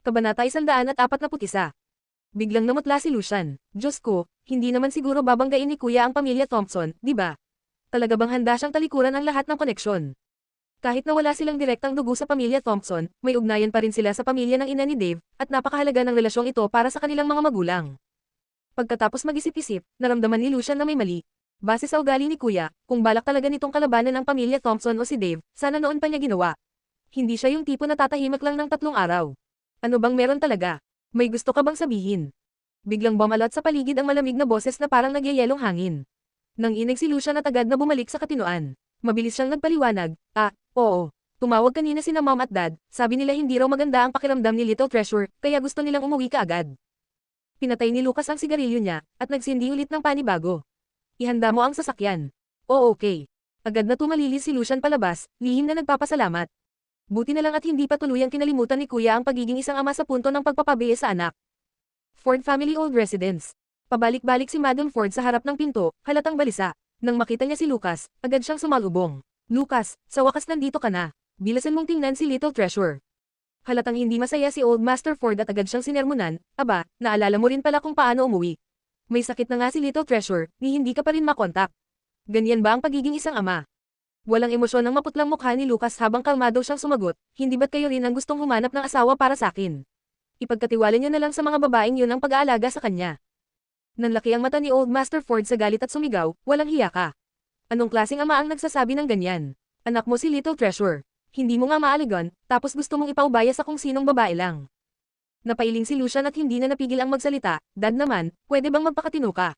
Kabanata 141. Biglang namutla si Lucian. Diyos ko, hindi naman siguro babanggain ni Kuya ang pamilya Thompson, di ba? Talaga bang handa siyang talikuran ang lahat ng koneksyon? Kahit na wala silang direktang dugo sa pamilya Thompson, may ugnayan pa rin sila sa pamilya ng ina ni Dave, at napakahalaga ng relasyong ito para sa kanilang mga magulang. Pagkatapos mag-isip-isip, naramdaman ni Lucian na may mali. Base sa ugali ni Kuya, kung balak talaga nitong kalabanan ang pamilya Thompson o si Dave, sana noon pa niya ginawa. Hindi siya yung tipo na tatahimik lang ng 3 araw. Ano bang meron talaga? May gusto ka bang sabihin? Biglang bumalot sa paligid ang malamig na boses na parang nagyayelong hangin. Nang inig si Lucian at agad na bumalik sa katinoan. Mabilis siyang nagpaliwanag, oo. Tumawag kanina sina mom at dad, sabi nila hindi raw maganda ang pakiramdam ni Little Treasure, kaya gusto nilang umuwi kaagad. Pinatay ni Lucas ang sigarilyo niya, at nagsindi ulit ng panibago. Ihanda mo ang sasakyan. Oo, okay. Agad na tumalilis si Lucian palabas, lihim na nagpapasalamat. Buti na lang at hindi pa tuluyang kinalimutan ni Kuya ang pagiging isang ama sa punto ng pagpapabiye sa anak. Ford Family Old Residence. Pabalik-balik si Madam Ford sa harap ng pinto, halatang balisa. Nang makita niya si Lucas, agad siyang sumalubong. Lucas, sa wakas nandito ka na. Bilasan mong tingnan si Little Treasure. Halatang hindi masaya si Old Master Ford at agad siyang sinermonan, aba, naalala mo rin pala kung paano umuwi. May sakit na nga si Little Treasure, ni hindi ka pa rin makontak. Ganyan ba ang pagiging isang ama? Walang emosyon ang maputlang mukha ni Lucas habang kalmado siyang sumagot, hindi ba't kayo rin ang gustong humanap ng asawa para sa akin? Ipagkatiwala niyo na lang sa mga babaeng yun ang pag-aalaga sa kanya. Nanlaki ang mata ni Old Master Ford sa galit at sumigaw, walang hiya ka. Anong klaseng ama ang nagsasabi ng ganyan? Anak mo si Little Treasure. Hindi mo nga maaligon, tapos gusto mong ipaubaya sa kung sinong babae lang. Napailing si Lucian at hindi na napigil ang magsalita, dad naman, pwede bang magpakatino ka?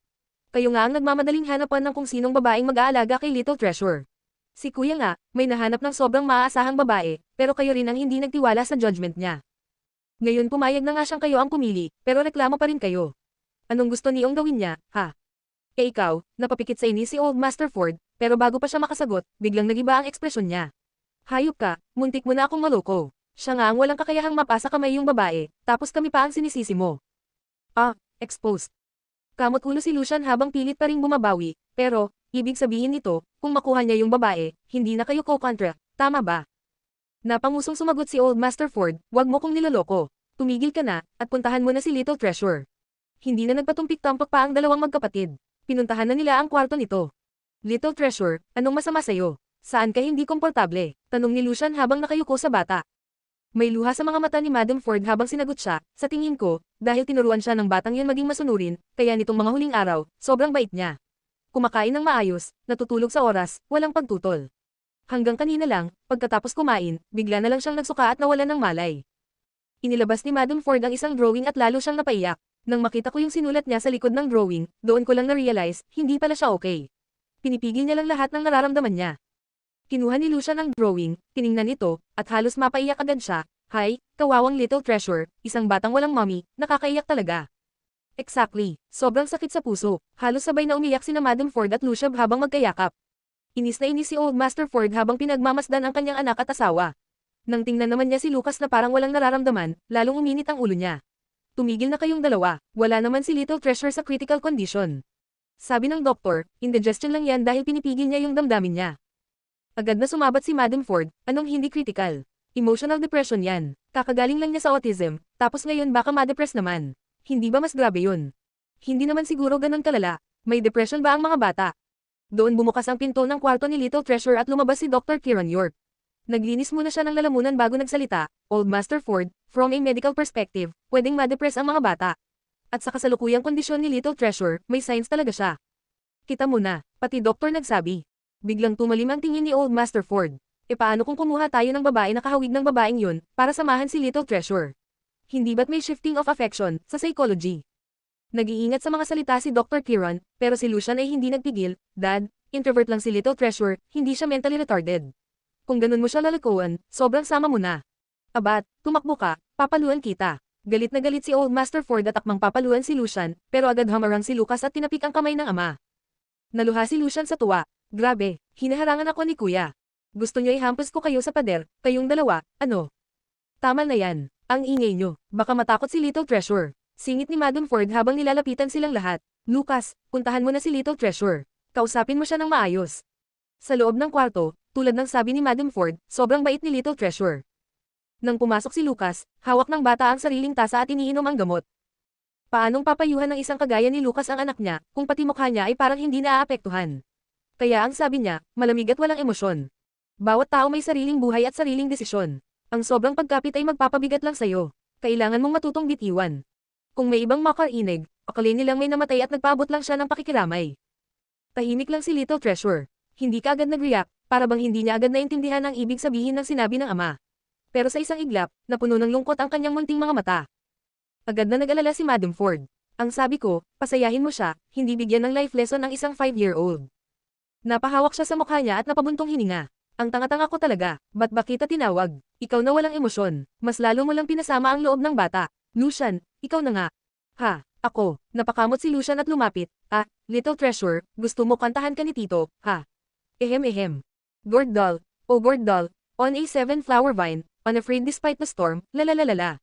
Kayo nga ang nagmamadaling hanapan ng kung sinong babaeng mag-aalaga kay Little Treasure. Si Kuya nga, may nahanap ng sobrang maaasahang babae, pero kayo rin ang hindi nagtiwala sa judgment niya. Ngayon pumayag na nga siyang kayo ang pumili, pero reklamo pa rin kayo. Anong gusto niyong gawin niya, ha? Ikaw, napapikit sa inis si Old Master Ford, pero bago pa siya makasagot, biglang nagiba ang ekspresyon niya. Hayop ka, muntik mo na akong maloko. Siya nga ang walang kakayahang mapasa kamay yung babae, tapos kami pa ang sinisisi mo. Exposed. Kamot ulo si Lucian habang pilit pa ring bumabawi, pero, ibig sabihin nito, kung makuha niya yung babae, hindi na kayo co-contract, tama ba? Napangusong sumagot si Old Master Ford, wag mo kong niloloko. Tumigil ka na, at puntahan mo na si Little Treasure. Hindi na nagpatumpik-tampok pa ang dalawang magkapatid. Pinuntahan na nila ang kwarto nito. Little Treasure, anong masama sa'yo? Saan ka hindi komportable? Tanong ni Lucian habang nakayuko sa bata. May luha sa mga mata ni Madam Ford habang sinagot siya, sa tingin ko, dahil tinuruan siya ng batang yun maging masunurin, kaya nitong mga huling araw, sobrang bait niya. Kumakain ng maayos, natutulog sa oras, walang pagtutol. Hanggang kanina lang, pagkatapos kumain, bigla na lang siyang nagsuka at nawalan ng malay. Inilabas ni Madam Ford ang isang drawing at lalo siyang napaiyak. Nang makita ko yung sinulat niya sa likod ng drawing, doon ko lang na-realize, hindi pala siya okay. Pinipigil niya lang lahat ng nararamdaman niya. Kinuha ni Lucian ang drawing, tiningnan ito, at halos mapaiyak agad siya. Hay, kawawang Little Treasure, isang batang walang mommy, nakakaiyak talaga. Exactly, sobrang sakit sa puso, halos sabay na umiyak sina Madam Ford at Lucian habang magkayakap. Inis na inis si Old Master Ford habang pinagmamasdan ang kanyang anak at asawa. Nang tingnan naman niya si Lucas na parang walang nararamdaman, lalong uminit ang ulo niya. Tumigil na kayong dalawa, wala naman si Little Treasure sa critical condition. Sabi ng doktor, indigestion lang yan dahil pinipigil niya yung damdamin niya. Agad na sumabat si Madam Ford, anong hindi critical? Emotional depression yan, kakagaling lang niya sa autism, tapos ngayon baka ma-depress naman. Hindi ba mas grabe yun? Hindi naman siguro ganun kalala, may depression ba ang mga bata? Doon bumukas ang pinto ng kwarto ni Little Treasure at lumabas si Dr. Kieran York. Naglinis muna siya ng lalamunan bago nagsalita, Old Master Ford, from a medical perspective, pwedeng ma-depress ang mga bata. At sa kasalukuyang kondisyon ni Little Treasure, may signs talaga siya. Kita mo na, pati doktor nagsabi. Biglang tumalim ang tingin ni Old Master Ford. E paano kung kumuha tayo ng babae na kahawig ng babaeng yun, para samahan si Little Treasure? Hindi ba't may shifting of affection, sa psychology? Nag-iingat sa mga salita si Dr. Kieran, pero si Lucian ay hindi nagpigil, Dad, introvert lang si Little Treasure, hindi siya mentally retarded. Kung ganun mo siya lalakuan, sobrang sama mo na. Abat, tumakbo ka, papaluan kita. Galit na galit si Old Master Ford at akmang papaluan si Lucian, pero agad hamarang si Lucas at tinapik ang kamay ng ama. Naluha si Lucian sa tuwa. Grabe, hinaharangan ako ni Kuya. Gusto niyo ihampas ko kayo sa pader, kayong dalawa, ano? Tama na yan, ang ingay niyo, baka matakot si Little Treasure. Singit ni Madam Ford habang nilalapitan silang lahat. Lucas, puntahan mo na si Little Treasure. Kausapin mo siya ng maayos. Sa loob ng kwarto, tulad ng sabi ni Madam Ford, sobrang bait ni Little Treasure. Nang pumasok si Lucas, hawak ng bata ang sariling tasa at iniinom ang gamot. Paanong papayuhan ng isang kagaya ni Lucas ang anak niya, kung pati mukha niya ay parang hindi naaapektuhan? Kaya ang sabi niya, malamig at walang emosyon. Bawat tao may sariling buhay at sariling desisyon. Ang sobrang pagkapit ay magpapabigat lang sa'yo. Kailangan mong matutong bitiwan. Kung may ibang makarinig, akalain nilang may namatay at nagpaabot lang siya ng pakikiramay. Tahimik lang si Little Treasure. Hindi ka agad nag-react, para bang hindi niya agad naintindihan ang ibig sabihin ng sinabi ng ama. Pero sa isang iglap, napuno ng lungkot ang kanyang munting mga mata. Agad na nag-alala si Madam Ford. Ang sabi ko, pasayahin mo siya, hindi bigyan ng life lesson ang isang 5-year-old. Napahawak siya sa mukha niya at napabuntong hininga. Ang tanga-tanga ko talaga, ba't ba kita tinawag? Ikaw na walang emosyon, mas lalo mo lang pinasama ang loob ng bata. Lucian, ikaw na nga. Ha, ako, napakamot si Lucian at lumapit. Ah, Little Treasure, gusto mo kantahan ka ni Tito, ha? Ehem. Gourd doll, oh gourd doll, on a 7-flower vine, unafraid despite the storm, lalalalala.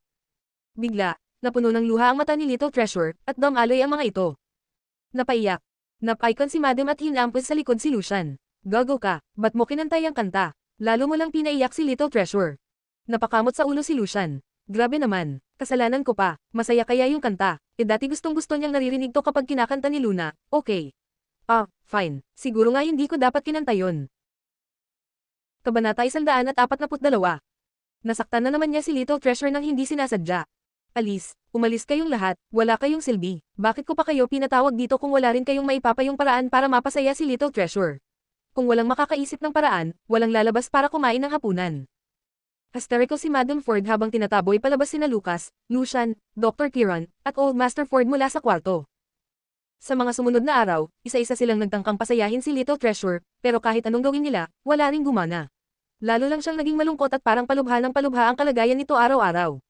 Bigla, napuno ng luha ang mata ni Little Treasure, at dumaloy ang mga ito. Napaiyak. Nap-icon si Madam at hinampos sa likod si Lucian. Gago ka, ba't mo kinantay ang kanta? Lalo mo lang pinaiyak si Little Treasure. Napakamot sa ulo si Lucian. Grabe naman, kasalanan ko pa, masaya kaya yung kanta. Dati gustong-gusto niyang naririnig to kapag kinakanta ni Luna, okay. Ah, fine, siguro nga hindi ko dapat kinanta yun. Kabanata 142. Nasaktan na naman niya si Little Treasure nang hindi sinasadya. Umalis kayong lahat, wala kayong silbi. Bakit ko pa kayo pinatawag dito kung wala rin kayong maipapayong paraan para mapasaya si Little Treasure? Kung walang makakaisip ng paraan, walang lalabas para kumain ng hapunan. Hysterical si Madam Ford habang tinataboy palabas sina Lucas, Lucian, Dr. Kieran, at Old Master Ford mula sa kwarto. Sa mga sumunod na araw, isa-isa silang nagtangkang pasayahin si Little Treasure, pero kahit anong gawin nila, wala ring gumana. Lalo lang siyang naging malungkot at parang palubha ng palubha ang kalagayan nito araw-araw.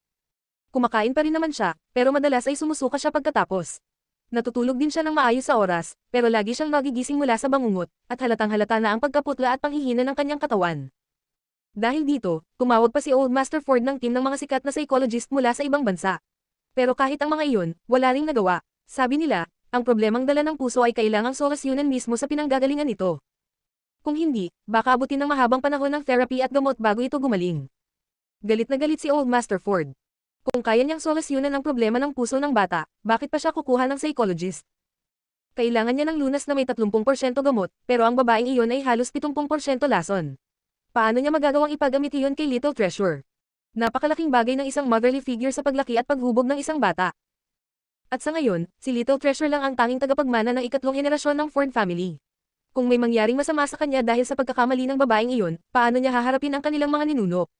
Kumakain pa rin naman siya, pero madalas ay sumusuka siya pagkatapos. Natutulog din siya ng maayos sa oras, pero lagi siyang nagigising mula sa bangungot, at halatang-halata na ang pagkaputla at panghihina ng kanyang katawan. Dahil dito, tumawag pa si Old Master Ford ng team ng mga sikat na psychologist mula sa ibang bansa. Pero kahit ang mga iyon, wala ring nagawa. Sabi nila, ang problemang dala ng puso ay kailangang solusyonan mismo sa pinanggagalingan nito. Kung hindi, baka abutin ng mahabang panahon ng therapy at gamot bago ito gumaling. Galit na galit si Old Master Ford. Kung kaya niyang solusyonan ang problema ng puso ng bata, bakit pa siya kukuha ng psychologist? Kailangan niya ng lunas na may 30% gamot, pero ang babaeng iyon ay halos 70% lason. Paano niya magagawang ipagamit iyon kay Little Treasure? Napakalaking bagay ng isang motherly figure sa paglaki at paghubog ng isang bata. At sa ngayon, si Little Treasure lang ang tanging tagapagmana ng ikatlong henerasyon ng Ford family. Kung may mangyaring masama sa kanya dahil sa pagkakamali ng babaeng iyon, paano niya haharapin ang kanilang mga ninuno?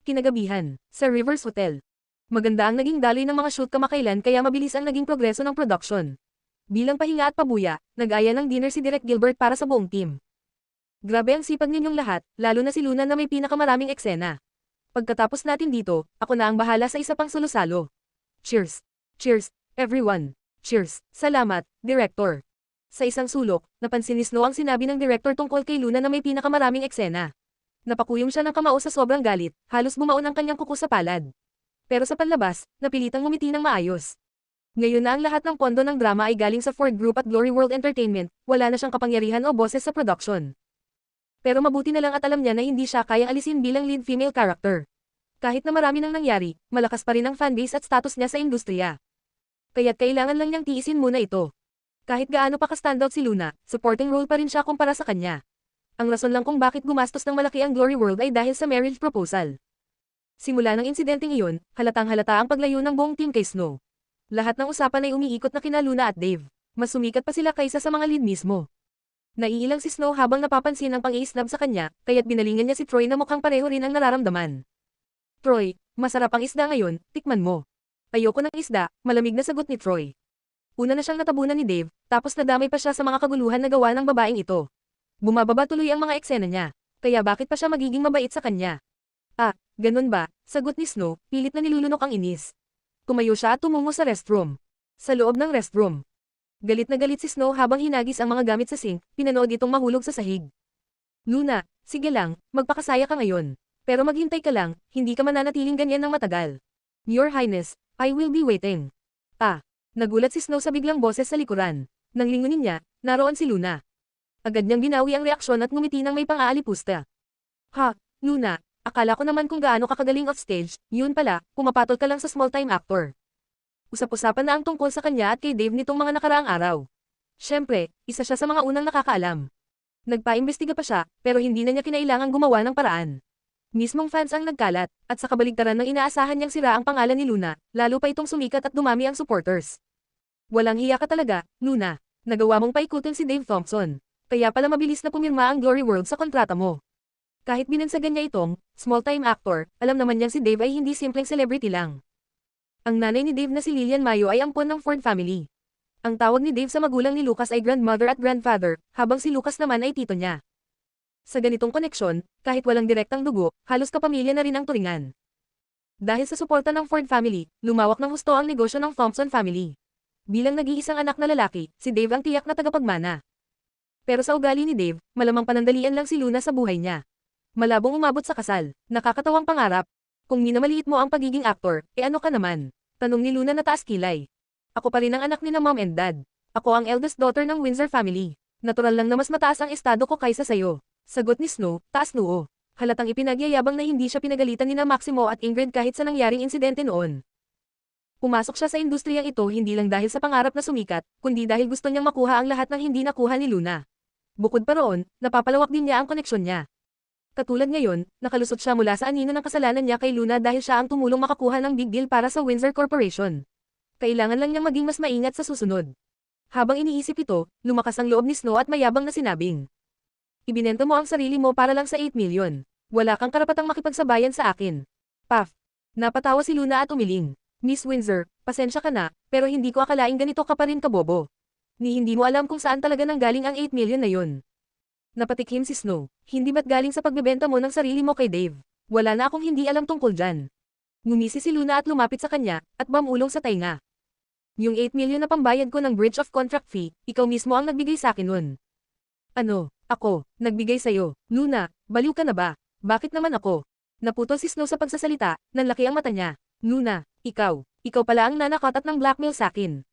Kinagabihan, sa Rivers Hotel. Maganda ang naging daloy ng mga shoot kamakailan kaya mabilis ang naging progreso ng production. Bilang pahinga at pabuya, nag-aya ng dinner si Direk Gilbert para sa buong team. Grabe ang sipag ninyong lahat, lalo na si Luna na may pinakamaraming eksena. Pagkatapos natin dito, ako na ang bahala sa isa pang salo-salo. Cheers! Cheers, everyone! Cheers! Salamat, Director! Sa isang sulok, napansin ni Snow ang sinabi ng Director tungkol kay Luna na may pinakamaraming eksena. Napakuyong siya ng kamao sa sobrang galit, halos bumaon ang kanyang kuko sa palad. Pero sa panlabas, napilitang ngumiti ng maayos. Ngayon na ang lahat ng pondo ng drama ay galing sa Ford Group at Glory World Entertainment, wala na siyang kapangyarihan o boses sa production. Pero mabuti na lang at alam niya na hindi siya kayang alisin bilang lead female character. Kahit na marami nang nangyari, malakas pa rin ang fanbase at status niya sa industriya. Kaya't kailangan lang niyang tiisin muna ito. Kahit gaano pa ka-standout si Luna, supporting role pa rin siya kumpara sa kanya. Ang rason lang kung bakit gumastos ng malaki ang Glory World ay dahil sa marriage proposal. Simula ng insidenteng iyon, halatang-halata ang paglayo ng buong team kay Snow. Lahat ng usapan ay umiikot na kina Luna at Dave. Mas sumikat pa sila kaysa sa mga lead mismo. Naiilang si Snow habang napapansin ang pang-i-snub sa kanya, kaya't binalingan niya si Troy na mukhang pareho rin ang nararamdaman. Troy, masarap ang isda ngayon, tikman mo. Ayoko ng isda, malamig na sagot ni Troy. Una na siyang natabunan ni Dave, tapos nadamay pa siya sa mga kaguluhan na gawa ng babaeng ito. Bumababa tuloy ang mga eksena niya, kaya bakit pa siya magiging mabait sa kanya? Ah, ganun ba? Sagot ni Snow, pilit na nilulunok ang inis. Tumayo siya at tumungo sa restroom. Sa loob ng restroom. Galit na galit si Snow habang hinagis ang mga gamit sa sink, pinanood itong mahulog sa sahig. Luna, sige lang, magpakasaya ka ngayon. Pero maghintay ka lang, hindi ka mananatiling ganyan ng matagal. Your Highness, I will be waiting. Ah, nagulat si Snow sa biglang boses sa likuran. Nang lingunin niya, naroon si Luna. Agad niyang binawi ang reaksyon at ngumiti ng may pang-aalipusta. Ha, Luna, Akala ko naman kung gaano kakagaling offstage, yun pala, pumapatol ka lang sa small-time actor. Usap-usapan na ang tungkol sa kanya at kay Dave nitong mga nakaraang araw. Siyempre, isa siya sa mga unang nakakaalam. Nagpaimbestiga pa siya, pero hindi na niya kinailangang gumawa ng paraan. Mismong fans ang nagkalat, at sa kabaligtaran ng inaasahan niyang sira ang pangalan ni Luna, lalo pa itong sumikat at dumami ang supporters. Walang hiya ka talaga, Luna. Nagawa mong paikutin si Dave Thompson. Kaya pala mabilis na pumirma ang Glory World sa kontrata mo. Kahit binansagan niya itong small-time actor, alam naman niyang si Dave ay hindi simpleng celebrity lang. Ang nanay ni Dave na si Lilian Mayo ay ampon ng Ford family. Ang tawag ni Dave sa magulang ni Lucas ay grandmother at grandfather, habang si Lucas naman ay tito niya. Sa ganitong koneksyon, kahit walang direktang dugo, halos kapamilya na rin ang turingan. Dahil sa suporta ng Ford family, lumawak ng husto ang negosyo ng Thompson family. Bilang nag-iisang anak na lalaki, si Dave ang tiyak na tagapagmana. Pero sa ugali ni Dave, malamang panandalian lang si Luna sa buhay niya. Malabong umabot sa kasal, nakakatawang pangarap. Kung minamaliit mo ang pagiging aktor, ano ka naman? Tanong ni Luna na taas kilay. Ako pa rin ang anak ni na mom and dad. Ako ang eldest daughter ng Windsor family. Natural lang na mas mataas ang estado ko kaysa sayo. Sagot ni Snow, taas noo. Halatang ipinagyayabang na hindi siya pinagalitan ni na Maximo at Ingrid kahit sa nangyaring insidente noon. Pumasok siya sa industriyang ito hindi lang dahil sa pangarap na sumikat, kundi dahil gusto niyang makuha ang lahat ng hindi nakuha ni Luna. Bukod pa roon, napapalawak din niya ang koneksyon niya. Katulad ngayon, nakalusot siya mula sa anino ng kasalanan niya kay Luna dahil siya ang tumulong makakuha ng big deal para sa Windsor Corporation. Kailangan lang niyang maging mas maingat sa susunod. Habang iniisip ito, lumakas ang loob ni Snow at mayabang na sinabing. Ibinenta mo ang sarili mo para lang sa 8 million. Wala kang karapatang makipagsabayan sa akin. Puff. Napatawa si Luna at umiling. Miss Windsor, pasensya ka na, pero hindi ko akalaing ganito ka pa rin kabobo. Ni hindi mo alam kung saan talaga nanggaling ang 8 million na yun. Napatikim si Snow. Hindi ba't galing sa pagbebenta mo ng sarili mo kay Dave? Wala na akong hindi alam tungkol dyan. Ngumisi si Luna at lumapit sa kanya, at bamulong sa tainga. Yung 8 million na pambayad ko ng breach of contract fee, ikaw mismo ang nagbigay sa akin nun. Ano? Ako, nagbigay sa'yo. Luna, baliw ka na ba? Bakit naman ako? Naputol si Snow sa pagsasalita, nanlaki ang mata niya. Luna, ikaw pala ang nanakot at ng blackmail sa'kin.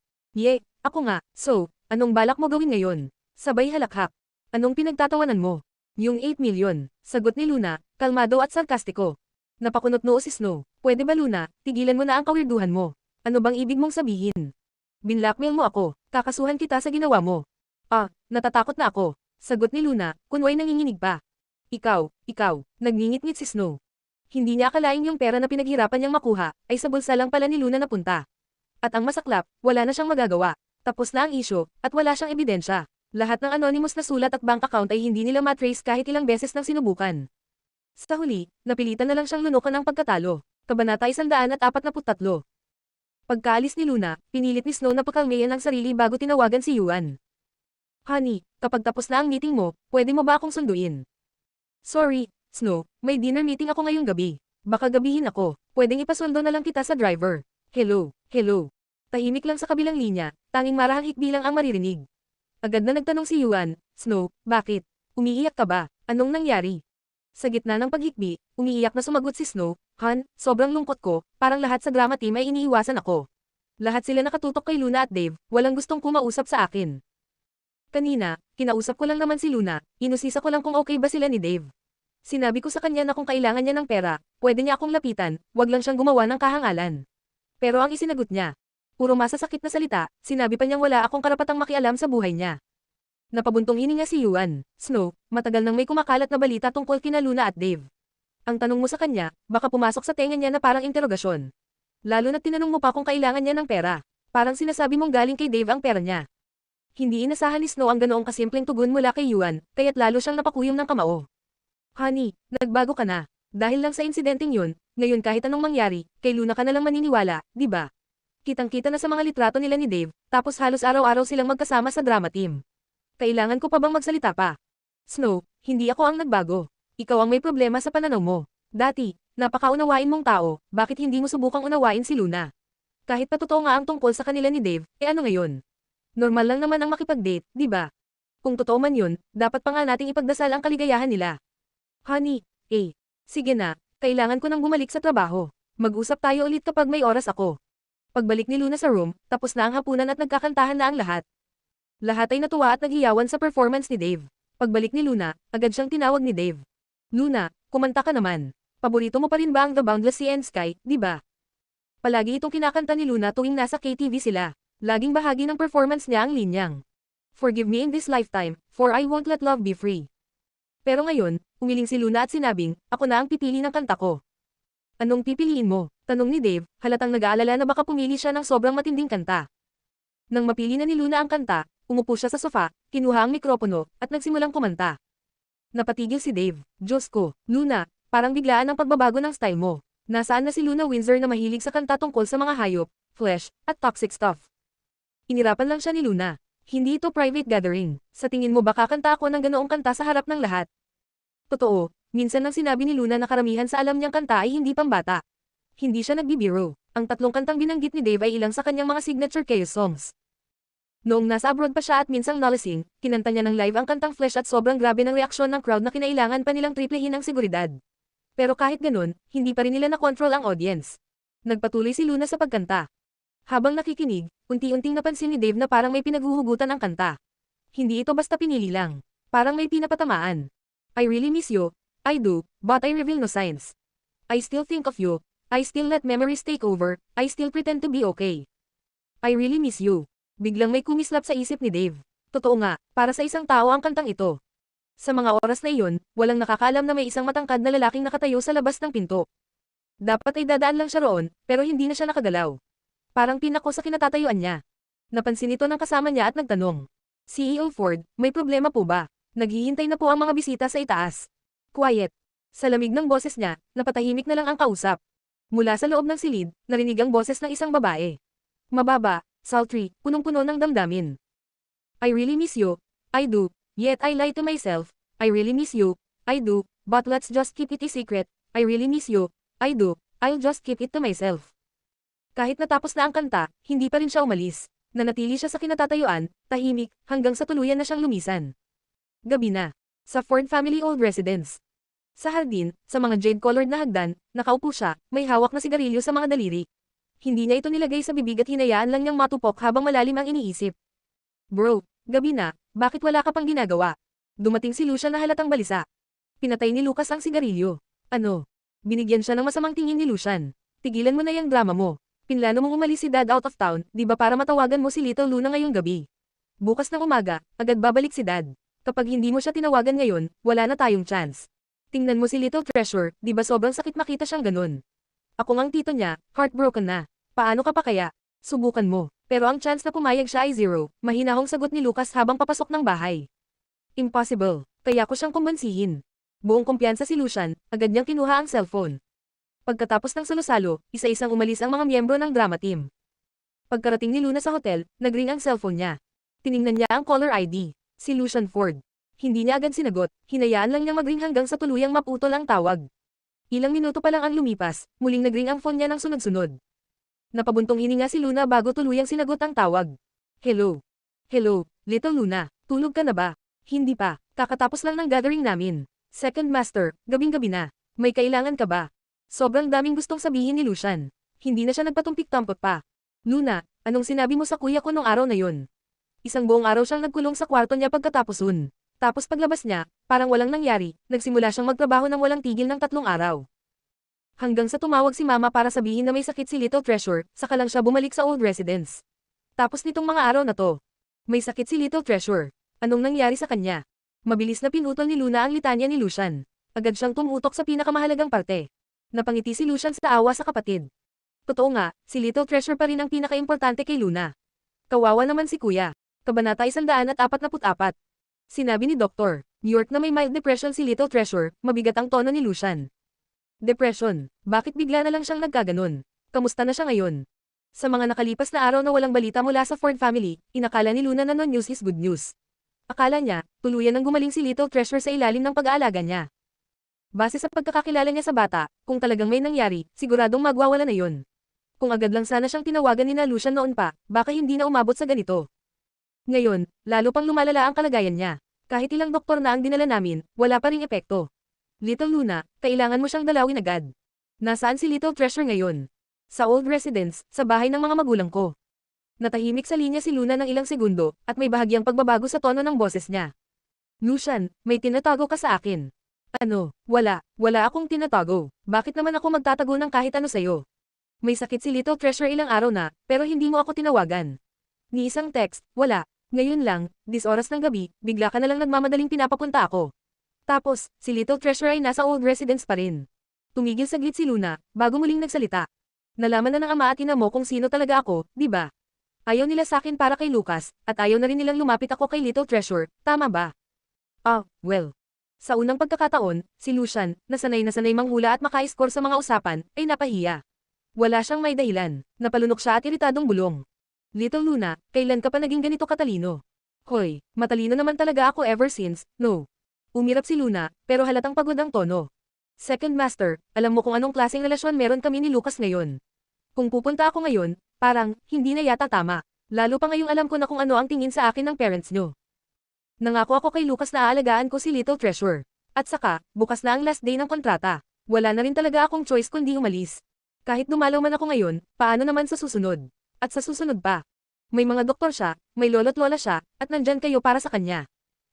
Ako nga, so, anong balak mo gawin ngayon? Sabay halakhak. Anong pinagtatawanan mo? Yung 8 million, sagot ni Luna, kalmado at sarkastiko. Napakunot noo si Snow. Pwede ba Luna, tigilan mo na ang kawirduhan mo? Ano bang ibig mong sabihin? Binlackmail mo ako, kakasuhan kita sa ginawa mo. Natatakot na ako. Sagot ni Luna, kunway nanginginig pa. Ikaw, nagngingit-ngit si Snow. Hindi niya akalaing yung pera na pinaghirapan niyang makuha, ay sa bulsa lang pala ni Luna napunta. At ang masaklap, wala na siyang magagawa. Tapos na ang isyo, at wala siyang ebidensya. Lahat ng anonymous na sulat at bank account ay hindi nila matrace kahit ilang beses nang sinubukan. Sa huli, napilitan na lang siyang lunukan ng pagkatalo. Kabanata 143. Pagkaalis ni Luna, pinilit ni Snow na pakalmayan ang sarili bago tinawagan si Yuan. Honey, kapag tapos na ang meeting mo, pwede mo ba akong sunduin? Sorry, Snow, may dinner meeting ako ngayong gabi. Baka gabihin ako, pwedeng ipasundo na lang kita sa driver. Hello. Tahimik lang sa kabilang linya, tanging marahang hikbi lang ang maririnig. Agad na nagtanong si Yuan, Snow, bakit? Umiiyak ka ba? Anong nangyari? Sa gitna ng paghikbi, umiiyak na sumagot si Snow, Han, sobrang lungkot ko, parang lahat sa drama team ay iniiwasan ako. Lahat sila nakatutok kay Luna at Dave, walang gustong kumausap sa akin. Kanina, kinausap ko lang naman si Luna, inusisa ko lang kung okay ba sila ni Dave. Sinabi ko sa kanya na kung kailangan niya ng pera, pwede niya akong lapitan, wag lang siyang gumawa ng kahangalan. Pero ang isinagot niya, puro masasakit na salita, sinabi pa niyang wala akong karapatang makialam sa buhay niya. Napabuntong hininga si Yuan, Snow, matagal nang may kumakalat na balita tungkol kina Luna at Dave. Ang tanong mo sa kanya, baka pumasok sa tenga niya na parang interogasyon. Lalo na tinanong mo pa kung kailangan niya ng pera. Parang sinasabi mong galing kay Dave ang pera niya. Hindi inasahan ni Snow ang ganoong kasimpleng tugon mula kay Yuan, kaya't lalo siyang napakuyom ng kamao. Honey, nagbago ka na. Dahil lang sa insidenteng yun, ngayon kahit anong mangyari, kay Luna ka na lang maniniwala, di ba? Kitang-kita na sa mga litrato nila ni Dave, tapos halos araw-araw silang magkasama sa drama team. Kailangan ko pa bang magsalita pa? Snow, hindi ako ang nagbago. Ikaw ang may problema sa pananaw mo. Dati, napakaunawain mong tao, bakit hindi mo subukang unawain si Luna? Kahit pa totoo nga ang tungkol sa kanila ni Dave, ano ngayon? Normal lang naman ang makipag-date, di ba? Kung totoo man yun, dapat pa nga nating ipagdasal ang kaligayahan nila. Honey, sige na, kailangan ko nang bumalik sa trabaho. Mag-usap tayo ulit kapag may oras ako. Pagbalik ni Luna sa room, tapos na ang hapunan at nagkakantahan na ang lahat. Lahat ay natuwa at naghiyawan sa performance ni Dave. Pagbalik ni Luna, agad siyang tinawag ni Dave. Luna, kumanta ka naman. Paborito mo pa rin ba ang The Boundless Sea and Sky, di ba? Palagi itong kinakanta ni Luna tuwing nasa KTV sila. Laging bahagi ng performance niya ang linyang. Forgive me in this lifetime, for I won't let love be free. Pero ngayon, umiling si Luna at sinabing, ako na ang pipili ng kanta ko. Anong pipiliin mo? Tanong ni Dave, halatang nag-aalala na baka pumili siya ng sobrang matinding kanta. Nang mapili na ni Luna ang kanta, umupo siya sa sofa, kinuha ang mikropono, at nagsimulang kumanta. Napatigil si Dave. Diyos ko, Luna, parang biglaan ang pagbabago ng style mo. Nasaan na si Luna Windsor na mahilig sa kanta tungkol sa mga hayop, flesh, at toxic stuff? Inirapan lang siya ni Luna. Hindi ito private gathering. Sa tingin mo ba kakanta ako ng ganoong kanta sa harap ng lahat? Totoo, minsan nang sinabi ni Luna na karamihan sa alam niyang kanta ay hindi pambata. Hindi siya nagbibiro. Ang tatlong kantang binanggit ni Dave ay ilang sa kanyang mga signature chaos songs. Noong nasa abroad pa siya at minsang nolising, kinanta niya ng live ang kantang Flesh at sobrang grabe ng reaksyon ng crowd na kinailangan pa nilang triplehin ang seguridad. Pero kahit ganun, hindi pa rin nila na-control ang audience. Nagpatuloy si Luna sa pagkanta. Habang nakikinig, unti-unting napansin ni Dave na parang may pinaghuhugutan ang kanta. Hindi ito basta pinili lang. Parang may pinapatamaan. I really miss you. I do, but I reveal no signs. I still think of you. I still let memories take over. I still pretend to be okay. I really miss you. Biglang may kumislap sa isip ni Dave. Totoo nga, para sa isang tao ang kantang ito. Sa mga oras na iyon, walang nakakaalam na may isang matangkad na lalaking nakatayo sa labas ng pinto. Dapat ay dadaan lang siya roon, pero hindi na siya nakagalaw. Parang pinako sa kinatatayuan niya. Napansin ito ng kasama niya at nagtanong. CEO Ford, may problema po ba? Naghihintay na po ang mga bisita sa itaas. Quiet. Sa lamig ng boses niya, napatahimik na lang ang kausap. Mula sa loob ng silid, narinig ang boses ng isang babae. Mababa, sultry, punong-puno ng damdamin. I really miss you. I do. Yet I lie to myself. I really miss you. I do. But let's just keep it a secret. I really miss you. I do. I'll just keep it to myself. Kahit natapos na ang kanta, hindi pa rin siya umalis. Nanatili siya sa kinatatayuan, tahimik, hanggang sa tuluyan na siyang lumisan. Gabi na. Sa Ford Family Old Residence. Sa hardin, sa mga jade-colored na hagdan, nakaupo siya, may hawak na sigarilyo sa mga daliri. Hindi niya ito nilagay sa bibig at hinayaan lang niyang matupok habang malalim ang iniisip. Bro, gabi na, bakit wala ka pang ginagawa? Dumating si Lucian na halatang balisa. Pinatay ni Lucas ang sigarilyo. Ano? Binigyan siya ng masamang tingin ni Lucian. Tigilan mo na yung drama mo. Pinlano mong umalis si Dad out of town, di ba para matawagan mo si Little Luna ngayong gabi? Bukas ng umaga, agad babalik si Dad. Kapag hindi mo siya tinawagan ngayon, wala na tayong chance. Tingnan mo si Little Treasure, di ba sobrang sakit makita siyang ganun? Ako ngang tito niya, heartbroken na. Paano ka pa kaya? Subukan mo. Pero ang chance na pumayag siya ay zero, mahinahong sagot ni Lucas habang papasok ng bahay. Impossible. Kaya ko siyang kumbansihin. Buong kumpiyansa si Lucian, agad niyang kinuha ang cellphone. Pagkatapos ng salo-salo, isa-isang umalis ang mga miyembro ng drama team. Pagkarating ni Luna sa hotel, nagring ang cellphone niya. Tiningnan niya ang caller ID, si Lucian Ford. Hindi niya agad sinagot, hinayaan lang niyang magring hanggang sa tuluyang maputol ang tawag. Ilang minuto pa lang ang lumipas, muling nagring ang phone niya ng sunod-sunod. Napabuntong hininga si Luna bago tuluyang sinagot ang tawag. Hello. Hello, Little Luna, tulog ka na ba? Hindi pa, kakatapos lang ng gathering namin. Second Master, gabing-gabi na. May kailangan ka ba? Sobrang daming gustong sabihin ni Lucian. Hindi na siya nagpatumpik-tampot pa. Luna, anong sinabi mo sa kuya ko nung araw na yun? Isang buong araw siyang nagkulong sa kwarto niya pagkatapos un. Tapos paglabas niya, parang walang nangyari, nagsimula siyang magtrabaho ng walang tigil ng 3 araw. Hanggang sa tumawag si Mama para sabihin na may sakit si Little Treasure, saka lang siya bumalik sa old residence. Tapos nitong mga araw na to, may sakit si Little Treasure. Anong nangyari sa kanya? Mabilis na pinutol ni Luna ang litanya ni Lucian. Agad siyang tumutok sa pinakamahalagang parte. Napangiti si Lucian sa awa sa kapatid. Totoo nga, si Little Treasure pa rin ang pinakaimportante kay Luna. Kawawa naman si Kuya. Kabanata 144. Sinabi ni Dr. York na may mild depression si Little Treasure, mabigat ang tono ni Lucian. Depression, bakit bigla na lang siyang nagkaganon? Kamusta na siya ngayon? Sa mga nakalipas na araw na walang balita mula sa Ford family, inakala ni Luna na non-news is good news. Akala niya, tuluyan nang gumaling si Little Treasure sa ilalim ng pag-aalaga niya. Base sa pagkakakilala niya sa bata, kung talagang may nangyari, siguradong magwawala na yon. Kung agad lang sana siyang tinawagan ni Lucian noon pa, baka hindi na umabot sa ganito. Ngayon, lalo pang lumalala ang kalagayan niya. Kahit ilang doktor na ang dinala namin, wala pa ring epekto. Little Luna, kailangan mo siyang dalawin agad. Nasaan si Little Treasure ngayon? Sa old residence, sa bahay ng mga magulang ko. Natahimik sa linya si Luna ng ilang segundo, at may bahagyang pagbabago sa tono ng boses niya. Lucian, may tinatago ka sa akin. Ano, wala akong tinatago. Bakit naman ako magtatago ng kahit ano sa'yo? May sakit si Little Treasure ilang araw na, pero hindi mo ako tinawagan. Ni isang text, wala. Ngayon lang, this oras ng gabi, bigla ka na lang nagmamadaling pinapapunta ako. Tapos, si Little Treasure ay nasa old residence pa rin. Tumigil saglit si Luna, bago muling nagsalita. Nalaman na ng ama at ina mo kung sino talaga ako, di ba? Ayaw nila sa akin para kay Lucas, at ayaw na rin nilang lumapit ako kay Little Treasure, tama ba? Ah, well. Sa unang pagkakataon, si Lucian, na sanay manghula at maka-score sa mga usapan, ay napahiya. Wala siyang may dahilan, napalunok siya at iritadong bulong. Little Luna, kailan ka pa naging ganito katalino? Hoy, matalino naman talaga ako ever since, no. Umirap si Luna, pero halatang pagod ang tono. Second Master, alam mo kung anong klaseng relasyon meron kami ni Lucas ngayon. Kung pupunta ako ngayon, parang, hindi na yata tama. Lalo pa ngayong alam ko na kung ano ang tingin sa akin ng parents nyo. Nangako ako kay Lucas na aalagaan ko si Little Treasure. At saka, bukas na ang last day ng kontrata. Wala na rin talaga akong choice kundi umalis. Kahit dumalaw man ako ngayon, paano naman sa susunod? At sa susunod pa. May mga doktor siya, may lolo't lola siya, at nandyan kayo para sa kanya.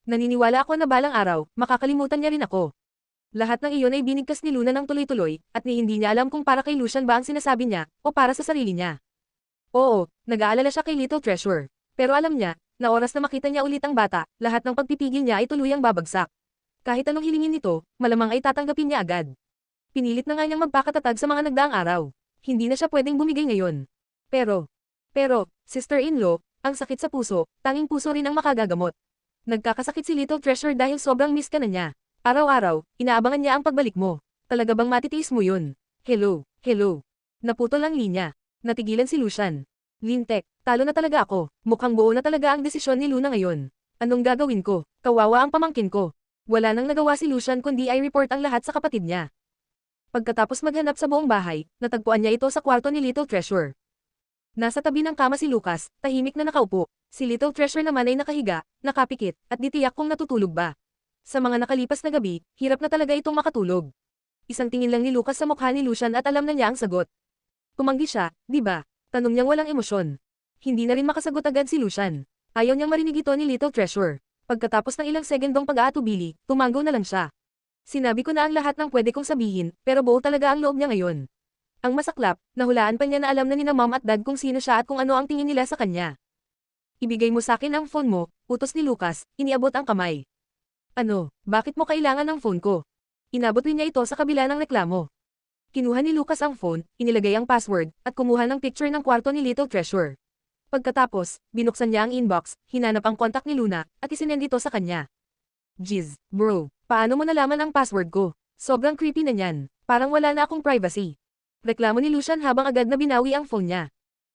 Naniniwala ako na balang araw, makakalimutan niya rin ako. Lahat ng iyon ay binigkas ni Luna ng tuloy-tuloy, at ni hindi niya alam kung para kay Lucian ba ang sinasabi niya, o para sa sarili niya. Oo, nag-aalala siya kay Little Treasure. Pero alam niya, na oras na makita niya ulit ang bata, lahat ng pagpipigil niya ay tuluyang babagsak. Kahit anong hilingin nito, malamang ay tatanggapin niya agad. Pinilit na nga niyang magpakatatag sa mga nagdaang araw. Hindi na siya pwedeng bumigay ngayon. Pero, sister-in-law, ang sakit sa puso, tanging puso rin ang makagagamot. Nagkakasakit si Little Treasure dahil sobrang miss ka na niya. Araw-araw, inaabangan niya ang pagbalik mo. Talaga bang matitiis mo yun? Hello. Naputol ang linya. Natigilan si Lucian. Lintek, talo na talaga ako. Mukhang buo na talaga ang desisyon ni Luna ngayon. Anong gagawin ko? Kawawa ang pamangkin ko. Wala nang nagawa si Lucian kundi ay report ang lahat sa kapatid niya. Pagkatapos maghanap sa buong bahay, natagpuan niya ito sa kwarto ni Little Treasure. Nasa tabi ng kama si Lucas, tahimik na nakaupo. Si Little Treasure naman ay nakahiga, nakapikit, at ditiyak kung natutulog ba. Sa mga nakalipas na gabi, hirap na talaga itong makatulog. Isang tingin lang ni Lucas sa mukha ni Lucian at alam na niya ang sagot. Tumanggi siya, di ba? Tanong niyang walang emosyon. Hindi na rin makasagot agad si Lucian. Ayaw niyang marinig ito ni Little Treasure. Pagkatapos ng ilang segundong pag-aatubili, tumanggo na lang siya. Sinabi ko na ang lahat ng pwede kong sabihin, pero buo talaga ang loob niya ngayon. Ang masaklap, nahulaan pa niya na alam na nina mom at dad kung sino siya at kung ano ang tingin nila sa kanya. Ibigay mo sa akin ang phone mo, utos ni Lucas, iniabot ang kamay. Ano, bakit mo kailangan ng phone ko? Inabot rin niya ito sa kabila ng reklamo. Kinuha ni Lucas ang phone, inilagay ang password, at kumuha ng picture ng kwarto ni Little Treasure. Pagkatapos, binuksan niya ang inbox, hinanap ang kontak ni Luna, at isinend ito sa kanya. Jeez, bro, paano mo nalaman ang password ko? Sobrang creepy na niyan, parang wala na akong privacy. Reklamo ni Lucian habang agad na binawi ang phone niya.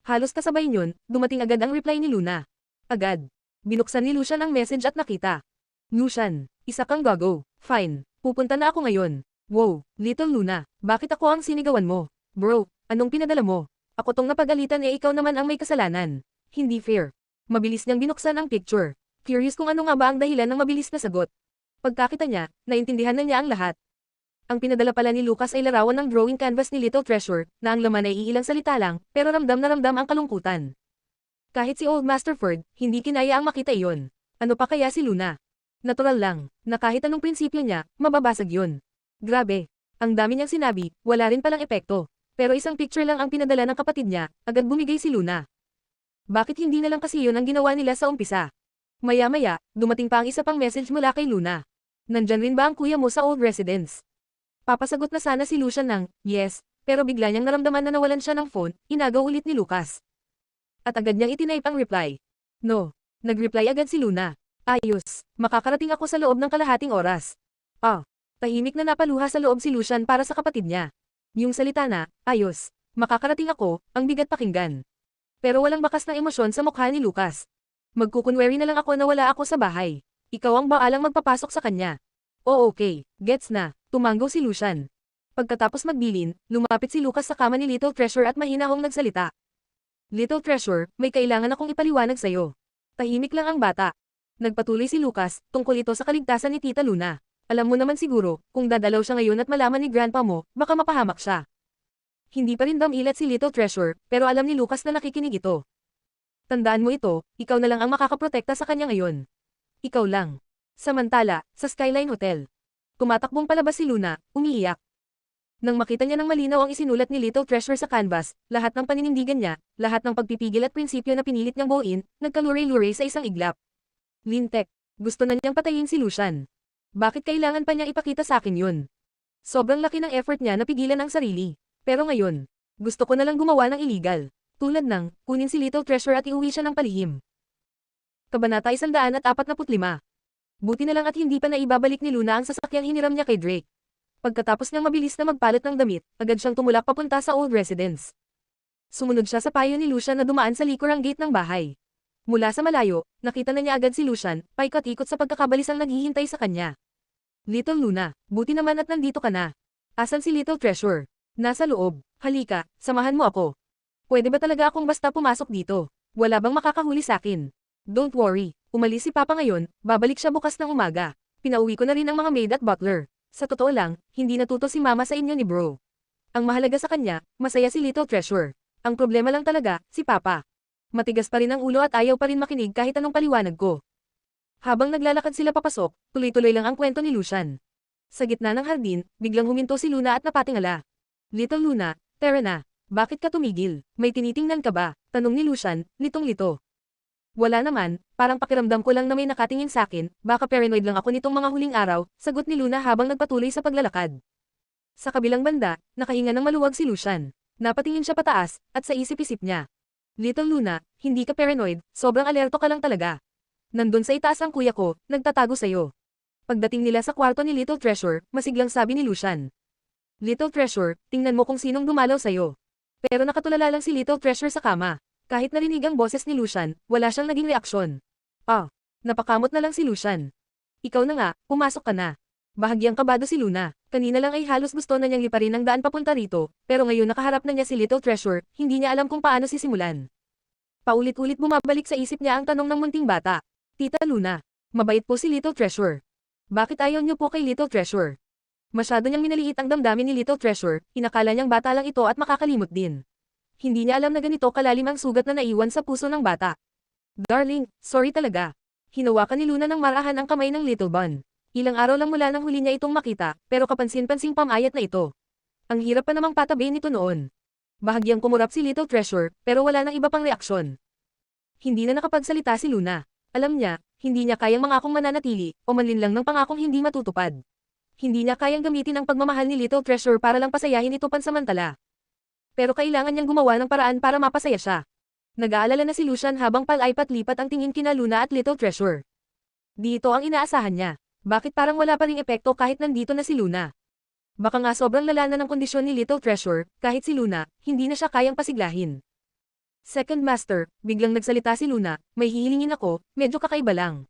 Halos kasabay niyon, dumating agad ang reply ni Luna. Agad. Binuksan ni Lucian ang message at nakita. Lucian, isa kang gago. Fine, pupunta na ako ngayon. Wow, Little Luna, bakit ako ang sinigawan mo? Bro, anong pinadala mo? Ako tong napagalitan ikaw naman ang may kasalanan. Hindi fair. Mabilis niyang binuksan ang picture. Curious kung ano nga ba ang dahilan ng mabilis na sagot. Pagkakita niya, naintindihan na niya ang lahat. Ang pinadala pala ni Lucas ay larawan ng drawing canvas ni Little Treasure, na ang laman ay iilang salita lang, pero ramdam na ramdam ang kalungkutan. Kahit si Old Master Ford, hindi kinaya ang makita iyon. Ano pa kaya si Luna? Natural lang, na kahit anong prinsipyo niya, mababasag yun. Grabe, ang dami niyang sinabi, wala rin palang epekto. Pero isang picture lang ang pinadala ng kapatid niya, agad bumigay si Luna. Bakit hindi na lang kasi yun ang ginawa nila sa umpisa? Maya-maya, dumating pa ang isa pang message mula kay Luna. Nandyan rin ba ang kuya mo sa old residence? Papasagot na sana si Lucian ng, yes, pero bigla niyang naramdaman na nawalan siya ng phone, inagaw ulit ni Lucas. At agad niyang itinipe ang reply. No, nag-reply agad si Luna. Ayos, makakarating ako sa loob ng kalahating oras. Tahimik na napaluha sa loob si Lucian para sa kapatid niya. Yung salita na, ayos, makakarating ako, ang bigat pakinggan. Pero walang bakas ng emosyon sa mukha ni Lucas. Magkukunwari na lang ako na wala ako sa bahay. Ikaw ang baalang magpapasok sa kanya. Oh okay, gets na, tumanggo si Lucian. Pagkatapos magbilin, lumapit si Lucas sa kama ni Little Treasure at mahinahong nagsalita. Little Treasure, may kailangan akong ipaliwanag sa'yo. Tahimik lang ang bata. Nagpatuloy si Lucas, tungkol ito sa kaligtasan ni Tita Luna. Alam mo naman siguro, kung dadalaw siya ngayon at malaman ni grandpa mo, baka mapahamak siya. Hindi pa rin damilat si Little Treasure, pero alam ni Lucas na nakikinig ito. Tandaan mo ito, ikaw na lang ang makakaprotekta sa kanya ngayon. Ikaw lang. Samantala, sa Skyline Hotel. Kumatakbong palabas si Luna, umiiyak. Nang makita niya ng malinaw ang isinulat ni Little Treasure sa canvas, lahat ng paninindigan niya, lahat ng pagpipigil at prinsipyo na pinilit niyang buuin, nagkaluray-luray sa isang iglap. Lintek, gusto na niyang patayin si Lucian. Bakit kailangan pa niya ipakita sa akin yun? Sobrang laki ng effort niya na pigilan ang sarili. Pero ngayon, gusto ko na lang gumawa ng illegal. Tulad ng, kunin si Little Treasure at iuwi siya ng palihim. Kabanata 145. Buti na lang at hindi pa naibabalik ni Luna ang sasakyang hiniram niya kay Drake. Pagkatapos niyang mabilis na magpalit ng damit, agad siyang tumulak papunta sa old residence. Sumunod siya sa payo ni Lucian na dumaan sa likurang gate ng bahay. Mula sa malayo, nakita na niya agad si Lucian, paikot-ikot sa pagkakabalisang naghihintay sa kanya. Little Luna, buti naman at nandito ka na. Asan si Little Treasure? Nasa loob. Halika, samahan mo ako. Pwede ba talaga akong basta pumasok dito? Wala bang makakahuli sa akin? Don't worry. Umalis si Papa ngayon, babalik siya bukas ng umaga. Pinauwi ko na rin ang mga maid at butler. Sa totoo lang, hindi natuto si Mama sa inyo ni Bro. Ang mahalaga sa kanya, masaya si Little Treasure. Ang problema lang talaga, si Papa. Matigas pa rin ang ulo at ayaw pa rin makinig kahit anong paliwanag ko. Habang naglalakad sila papasok, tuloy-tuloy lang ang kwento ni Lucian. Sa gitna ng hardin, biglang huminto si Luna at napatingala. Little Luna, tara na. Bakit ka tumigil? May tinitingnan ka ba? Tanong ni Lucian, litong-lito. Wala naman, parang pakiramdam ko lang na may nakatingin sa akin, baka paranoid lang ako nitong mga huling araw, sagot ni Luna habang nagpatuloy sa paglalakad. Sa kabilang banda, nakahinga ng maluwag si Lucian. Napatingin siya pataas, at sa isip-isip niya. Little Luna, hindi ka paranoid, sobrang alerto ka lang talaga. Nandun sa itaas ang kuya ko, nagtatago sa'yo. Pagdating nila sa kwarto ni Little Treasure, masiglang sabi ni Lucian. Little Treasure, tingnan mo kung sinong dumalaw sa'yo. Pero nakatulala lang si Little Treasure sa kama. Kahit narinig ang boses ni Lucian, wala siyang naging reaksyon. Napakamot na lang si Lucian. Ikaw na nga, pumasok ka na. Bahagyang kabado si Luna. Kanina lang ay halos gusto na niyang liparin ang daan papunta rito, pero ngayon nakaharap na niya si Little Treasure, hindi niya alam kung paano sisimulan. Paulit-ulit bumabalik sa isip niya ang tanong ng munting bata. Tita Luna, mabait po si Little Treasure. Bakit ayaw niyo po kay Little Treasure? Masyado niyang minaliit ang damdamin ni Little Treasure, inakala niyang bata lang ito at makakalimot din. Hindi niya alam na ganito kalalim ang sugat na naiwan sa puso ng bata. Darling, sorry talaga. Hinawakan ni Luna ng marahan ang kamay ng Little Bun. Ilang araw lang mula nang huli niya itong makita, pero kapansin-pansing pamayat na ito. Ang hirap pa namang patabihin nito noon. Bahagyang kumurap si Little Treasure, pero wala nang iba pang reaksyon. Hindi na nakapagsalita si Luna. Alam niya, hindi niya kayang mangakong mananatili, o manlinlang ng pangakong hindi matutupad. Hindi niya kayang gamitin ang pagmamahal ni Little Treasure para lang pasayahin ito pansamantala. Pero kailangan niyang gumawa ng paraan para mapasaya siya. Nag-aalala na si Lucian habang palipat-lipat ang tingin kina Luna at Little Treasure. Dito ang inaasahan niya. Bakit parang wala pa ring epekto kahit nandito na si Luna? Baka nga sobrang lala na ng kondisyon ni Little Treasure, kahit si Luna, hindi na siya kayang pasiglahin. Second Master, biglang nagsalita si Luna, may hihilingin ako, medyo kakaiba lang.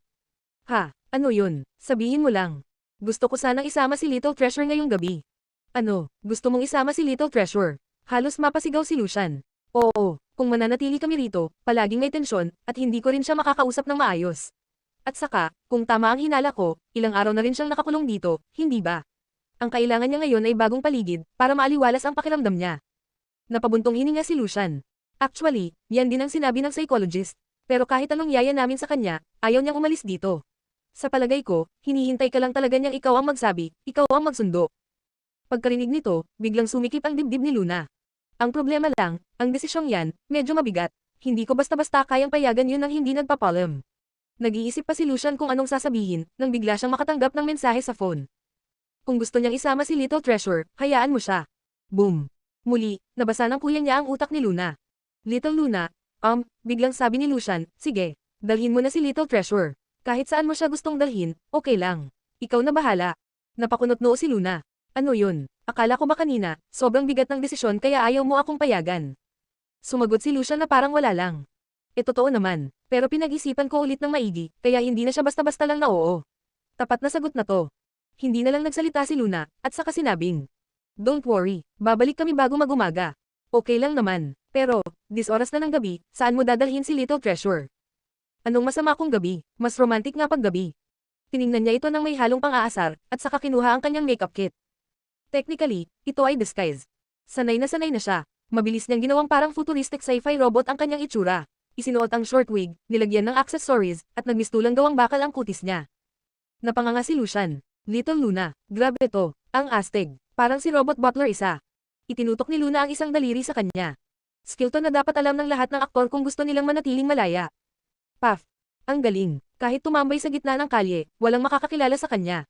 Ha, ano yun? Sabihin mo lang. Gusto ko sanang isama si Little Treasure ngayong gabi. Ano, gusto mong isama si Little Treasure? Halos mapasigaw si Lucian. Oo, kung mananatili kami rito, palaging may tensyon, at hindi ko rin siya makakausap ng maayos. At saka, kung tama ang hinala ko, ilang araw na rin siyang nakakulong dito, hindi ba? Ang kailangan niya ngayon ay bagong paligid, para maaliwalas ang pakiramdam niya. Napabuntong hininga si Lucian. Actually, yan din ang sinabi ng psychologist. Pero kahit anong yaya namin sa kanya, ayaw niyang umalis dito. Sa palagay ko, hinihintay ka lang talaga niyang ikaw ang magsabi, ikaw ang magsundo. Pagkarinig nito, biglang sumikip ang dibdib ni Luna. Ang problema lang, ang desisyong yan, medyo mabigat. Hindi ko basta-basta kayang payagan yun nang hindi nagpapalam. Nag-iisip pa si Lucian kung anong sasabihin, nang bigla siyang makatanggap ng mensahe sa phone. Kung gusto niyang isama si Little Treasure, hayaan mo siya. Boom! Muli, nabasa ng kuya niya ang utak ni Luna. Little Luna, biglang sabi ni Lucian, sige, dalhin mo na si Little Treasure. Kahit saan mo siya gustong dalhin, okay lang. Ikaw na bahala. Napakunot noo si Luna. Ano yun? Akala ko ba kanina, sobrang bigat ng desisyon kaya ayaw mo akong payagan. Sumagot si Lucian na parang wala lang. Totoo naman, pero pinag-isipan ko ulit ng maigi, kaya hindi na siya basta-basta lang na oo. Tapat na sagot na to. Hindi na lang nagsalita si Luna, at saka sinabing, don't worry, babalik kami bago mag-umaga. Okay lang naman, pero, this oras na ng gabi, saan mo dadalhin si Little Treasure? Anong masama kung gabi, mas romantic nga pag gabi. Tiningnan niya ito ng may halong pang-aasar, at saka kinuha ang kanyang makeup kit. Technically, ito ay disguise. Sanay na siya. Mabilis niyang ginawang parang futuristic sci-fi robot ang kanyang itsura. Isinuot ang short wig, nilagyan ng accessories, at nagmistulang gawang bakal ang kutis niya. Napanganga si Lucian. Little Luna, grabe to, ang astig, parang si Robot Butler isa. Itinutok ni Luna ang isang daliri sa kanya. Skill to na dapat alam ng lahat ng aktor kung gusto nilang manatiling malaya. Puff. Ang galing, kahit tumambay sa gitna ng kalye, walang makakakilala sa kanya.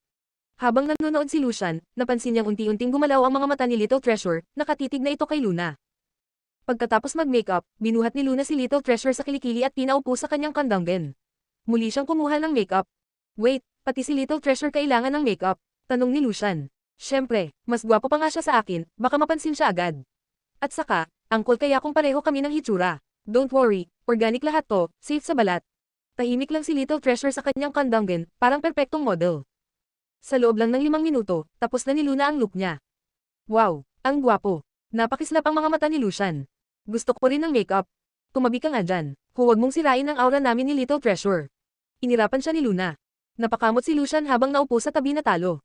Habang nanonood si Lucian, napansin niyang unti-unting gumalaw ang mga mata ni Little Treasure, nakatitig na ito kay Luna. Pagkatapos mag-makeup, binuhat ni Luna si Little Treasure sa kilikili at pinaupo sa kanyang kandanggen. Muli siyang kumuha ng makeup. Wait, pati si Little Treasure kailangan ng makeup? Tanong ni Lucian. Siyempre, mas gwapo pa nga siya sa akin, baka mapansin siya agad. At saka, angkol kaya kung pareho kami ng hitsura. Don't worry, organic lahat to, safe sa balat. Tahimik lang si Little Treasure sa kanyang kandanggen, parang perpektong model. Sa loob lang ng 5 minuto, tapos na ni Luna ang look niya. Wow, ang gwapo. Napakislap ang mga mata ni Lucian. Gusto ko rin ng makeup. Tumabi ka nga dyan. Huwag mong sirain ang aura namin ni Little Treasure. Inirapan siya ni Luna. Napakamot si Lucian habang naupo sa tabi na talo.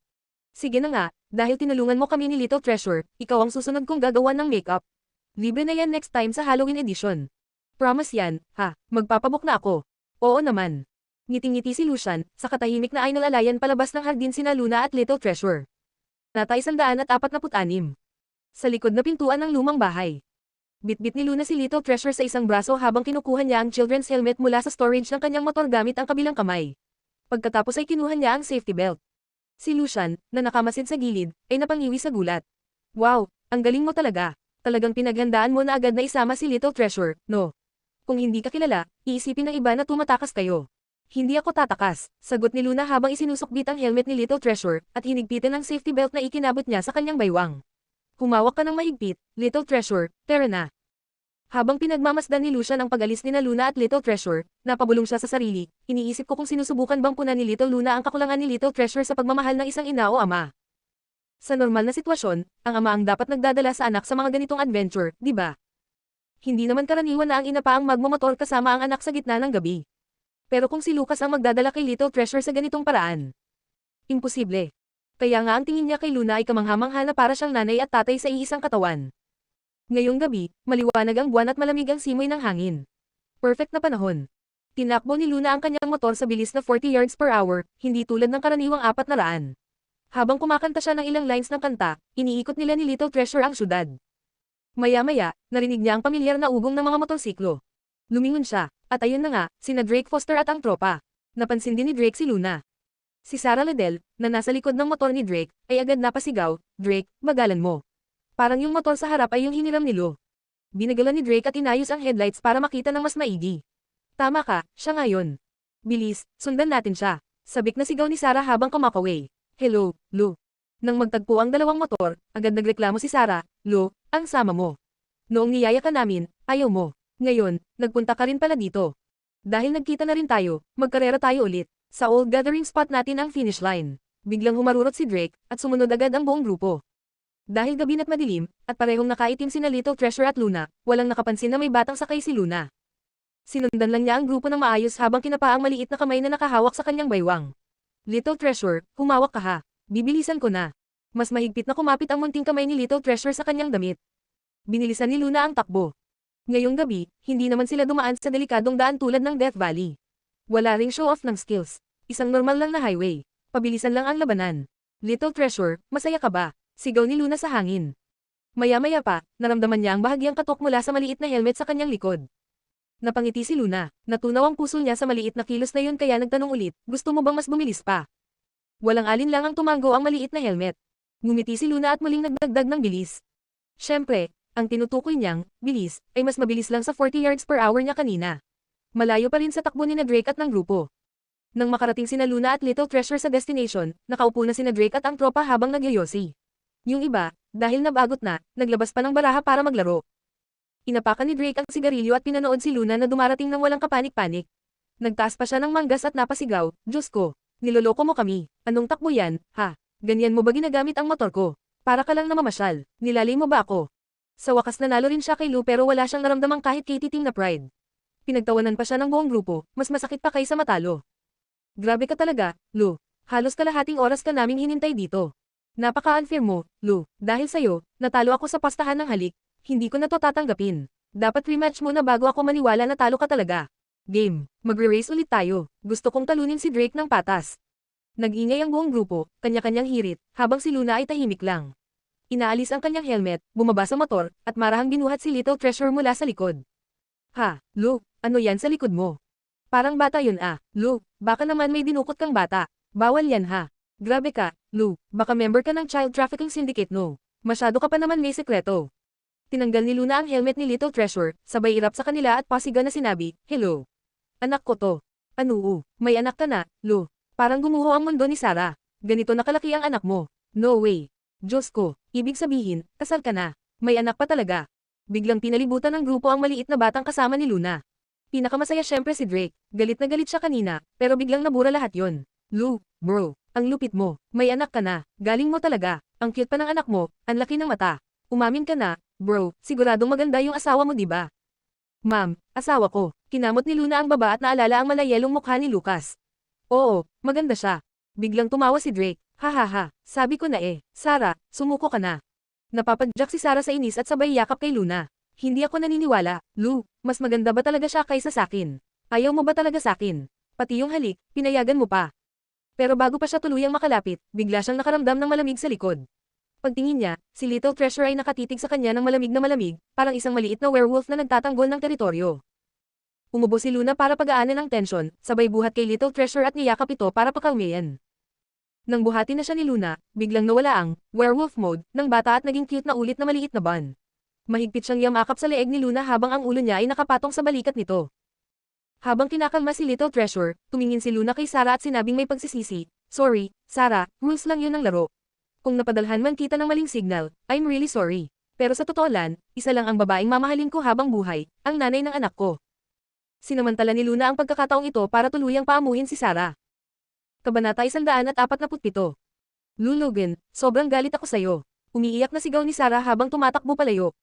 Sige na nga, dahil tinulungan mo kami ni Little Treasure, ikaw ang susunod kong gagawa ng makeup. Libre na yan next time sa Halloween edition. Promise yan, ha, magpapabook na ako. Oo naman. Ngiting-ngiti si Lucian, sa katahimik na ay nalalayan palabas ng hardin sina Luna at Little Treasure. Nata 146. Sa likod na pintuan ng lumang bahay. Bitbit ni Luna si Little Treasure sa isang braso habang kinukuha niya ang children's helmet mula sa storage ng kanyang motor gamit ang kabilang kamay. Pagkatapos ay kinuha niya ang safety belt. Si Lucian, na nakamasid sa gilid, ay napangiwi sa gulat. Wow, ang galing mo talaga. Talagang pinaghandaan mo na agad na isama si Little Treasure, no? Kung hindi ka kilala, iisipin ng iba na tumatakas kayo. Hindi ako tatakas, sagot ni Luna habang isinusukbit ang helmet ni Little Treasure at hinigpitin ang safety belt na ikinabot niya sa kanyang baywang. Humawak ka ng mahigpit, Little Treasure, tara na. Habang pinagmamasdan ni Lucian ang pag-alis ni Luna at Little Treasure, napabulong siya sa sarili, iniisip ko kung sinusubukan bang punan ni Little Luna ang kakulangan ni Little Treasure sa pagmamahal ng isang ina o ama. Sa normal na sitwasyon, ang ama ang dapat nagdadala sa anak sa mga ganitong adventure, di ba? Hindi naman karaniwan na ang ina pa ang magmamotor kasama ang anak sa gitna ng gabi. Pero kung si Lucas ang magdadala kay Little Treasure sa ganitong paraan, imposible. Kaya nga ang tingin niya kay Luna ay kamangha-mangha na para siyang nanay at tatay sa iisang katawan. Ngayong gabi, maliwanag ang buwan at malamig ang simoy ng hangin. Perfect na panahon. Tinakbo ni Luna ang kanyang motor sa bilis na 40 yards per hour, hindi tulad ng karaniwang 400. Habang kumakanta siya ng ilang lines ng kanta, iniikot nila ni Little Treasure ang syudad. Maya-maya, narinig niya ang pamilyar na ugong ng mga motorsiklo. Lumingon siya, at ayun na nga, sina Drake Foster at ang tropa. Napansin din ni Drake si Luna. Si Sarah Liddell, na nasa likod ng motor ni Drake, ay agad napasigaw, Drake, bagalan mo. Parang yung motor sa harap ay yung hiniram ni Lo. Binagalan ni Drake at inayos ang headlights para makita ng mas maigi. Tama ka, siya ngayon. Bilis, sundan natin siya. Sabik na sigaw ni Sarah habang kumakaway. Hello, Lo. Nang magtagpo ang dalawang motor, agad nagreklamo si Sarah, Lo, ang sama mo. Noong niyaya ka namin, ayaw mo. Ngayon, nagpunta ka rin pala dito. Dahil nagkita na rin tayo, magkarera tayo ulit. Sa old gathering spot natin ang finish line. Biglang humarurot si Drake, at sumunod agad ang buong grupo. Dahil gabi na't madilim, at parehong nakaitim sina Little Treasure at Luna, walang nakapansin na may batang sakay si Luna. Sinundan lang niya ang grupo ng maayos habang kinapa ang maliit na kamay na nakahawak sa kanyang baywang. Little Treasure, humawak ka ha. Bibilisan ko na. Mas mahigpit na kumapit ang munting kamay ni Little Treasure sa kanyang damit. Binilisan ni Luna ang takbo. Ngayong gabi, hindi naman sila dumaan sa delikadong daan tulad ng Death Valley. Wala ring show-off ng skills. Isang normal lang na highway. Pabilisan lang ang labanan. Little Treasure, masaya ka ba? Sigaw ni Luna sa hangin. Maya-maya pa, naramdaman niya ang bahagyang katok mula sa maliit na helmet sa kanyang likod. Napangiti si Luna. Natunaw ang puso niya sa maliit na kilos na yun kaya nagtanong ulit, gusto mo bang mas bumilis pa? Walang alinlang ang tumango ang maliit na helmet. Ngumiti si Luna at muling nagdagdag ng bilis. Siyempre, ang tinutukoy niyang, bilis, ay mas mabilis lang sa 40 yards per hour niya kanina. Malayo pa rin sa takbo ni na Drake at ng grupo. Nang makarating sina Luna at Little Treasure sa destination, nakaupo na sina Drake at ang tropa habang nagyoyosi. Yung iba, dahil nabagot na, naglabas pa ng baraha para maglaro. Inapakan ni Drake ang sigarilyo at pinanood si Luna na dumarating ng walang kapanik-panik. Nagtaas pa siya ng manggas at napasigaw, Diyos ko, niloloko mo kami, anong takbo yan, ha? Ganyan mo ba ginagamit ang motor ko? Para ka lang namamasyal, nilalay mo ba ako? Sa wakas nanalo rin siya kay Lou pero wala siyang naramdamang kahit kititing na pride. Pinagtawanan pa siya ng buong grupo, mas masakit pa kaysa matalo. Grabe ka talaga, Lou. Halos kalahating oras ka naming hinintay dito. Napaka-unfair mo, Lou. Dahil sa'yo, natalo ako sa pastahan ng halik. Hindi ko na to tatanggapin. Dapat rematch muna bago ako maniwala na talo ka talaga. Game, magre-race ulit tayo. Gusto kong talunin si Drake ng patas. Nag-ingay ang buong grupo, kanya-kanyang hirit, habang si Luna ay tahimik lang. Inaalis ang kanyang helmet, bumaba sa motor, at marahang binuhat si Little Treasure mula sa likod. Ha, Luke, ano yan sa likod mo? Parang bata yun ah, Luke, baka naman may dinukot kang bata. Bawal yan ha. Grabe ka, Luke, baka member ka ng child trafficking syndicate no. Masyado ka pa naman may sekreto. Tinanggal ni Luna ang helmet ni Little Treasure, sabay irap sa kanila at pasiga na sinabi, Hello. Anak ko to. Ano may anak ka na, Lu. Parang gumuho ang mundo ni Sarah. Ganito na kalaki ang anak mo. No way. Diyos ko, ibig sabihin, kasal ka na. May anak pa talaga. Biglang pinalibutan ng grupo ang maliit na batang kasama ni Luna. Pinakamasaya syempre si Drake. Galit na galit siya kanina, pero biglang nabura lahat yon. Lu, bro, ang lupit mo. May anak ka na. Galing mo talaga. Ang cute pa ng anak mo, ang laki ng mata. Umamin ka na, bro, siguradong maganda yung asawa mo diba? Ma'am, asawa ko. Kinamot ni Luna ang baba at naalala ang malayelong mukha ni Lucas. Oo, maganda siya. Biglang tumawa si Drake. Hahaha, sabi ko na eh. Sarah, sumuko ka na. Napapadyak si Sarah sa inis at sabay yakap kay Luna. Hindi ako naniniwala. Lu, mas maganda ba talaga siya kaysa sakin? Ayaw mo ba talaga sakin? Pati yung halik, pinayagan mo pa. Pero bago pa siya tuluyang makalapit, bigla siyang nakaramdam ng malamig sa likod. Pagtingin niya, si Little Treasure ay nakatitig sa kanya ng malamig na malamig, parang isang maliit na werewolf na nagtatanggol ng teritoryo. Umubo si Luna para pagaanan ang tensyon, sabay buhat kay Little Treasure at niyakap ito para pakalmayan. Nang buhati na siya ni Luna, biglang nawala ang werewolf mode ng bata at naging cute na ulit na maliit na bun. Mahigpit siyang yamakap sa leeg ni Luna habang ang ulo niya ay nakapatong sa balikat nito. Habang kinakalma si Little Treasure, tumingin si Luna kay Sarah at sinabing may pagsisisi, Sorry, Sarah, rules lang yun ng laro. Kung napadalhan man kita ng maling signal, I'm really sorry. Pero sa totoo lang, isa lang ang babaeng mamahalin ko habang buhay, ang nanay ng anak ko. Sinamantala ni Luna ang pagkakataong ito para tuluyang paamuhin si Sarah. Kabanata 147. Lu Logan, sobrang galit ako sa'yo. Umiiyak na sigaw ni Sarah habang tumatakbo palayo.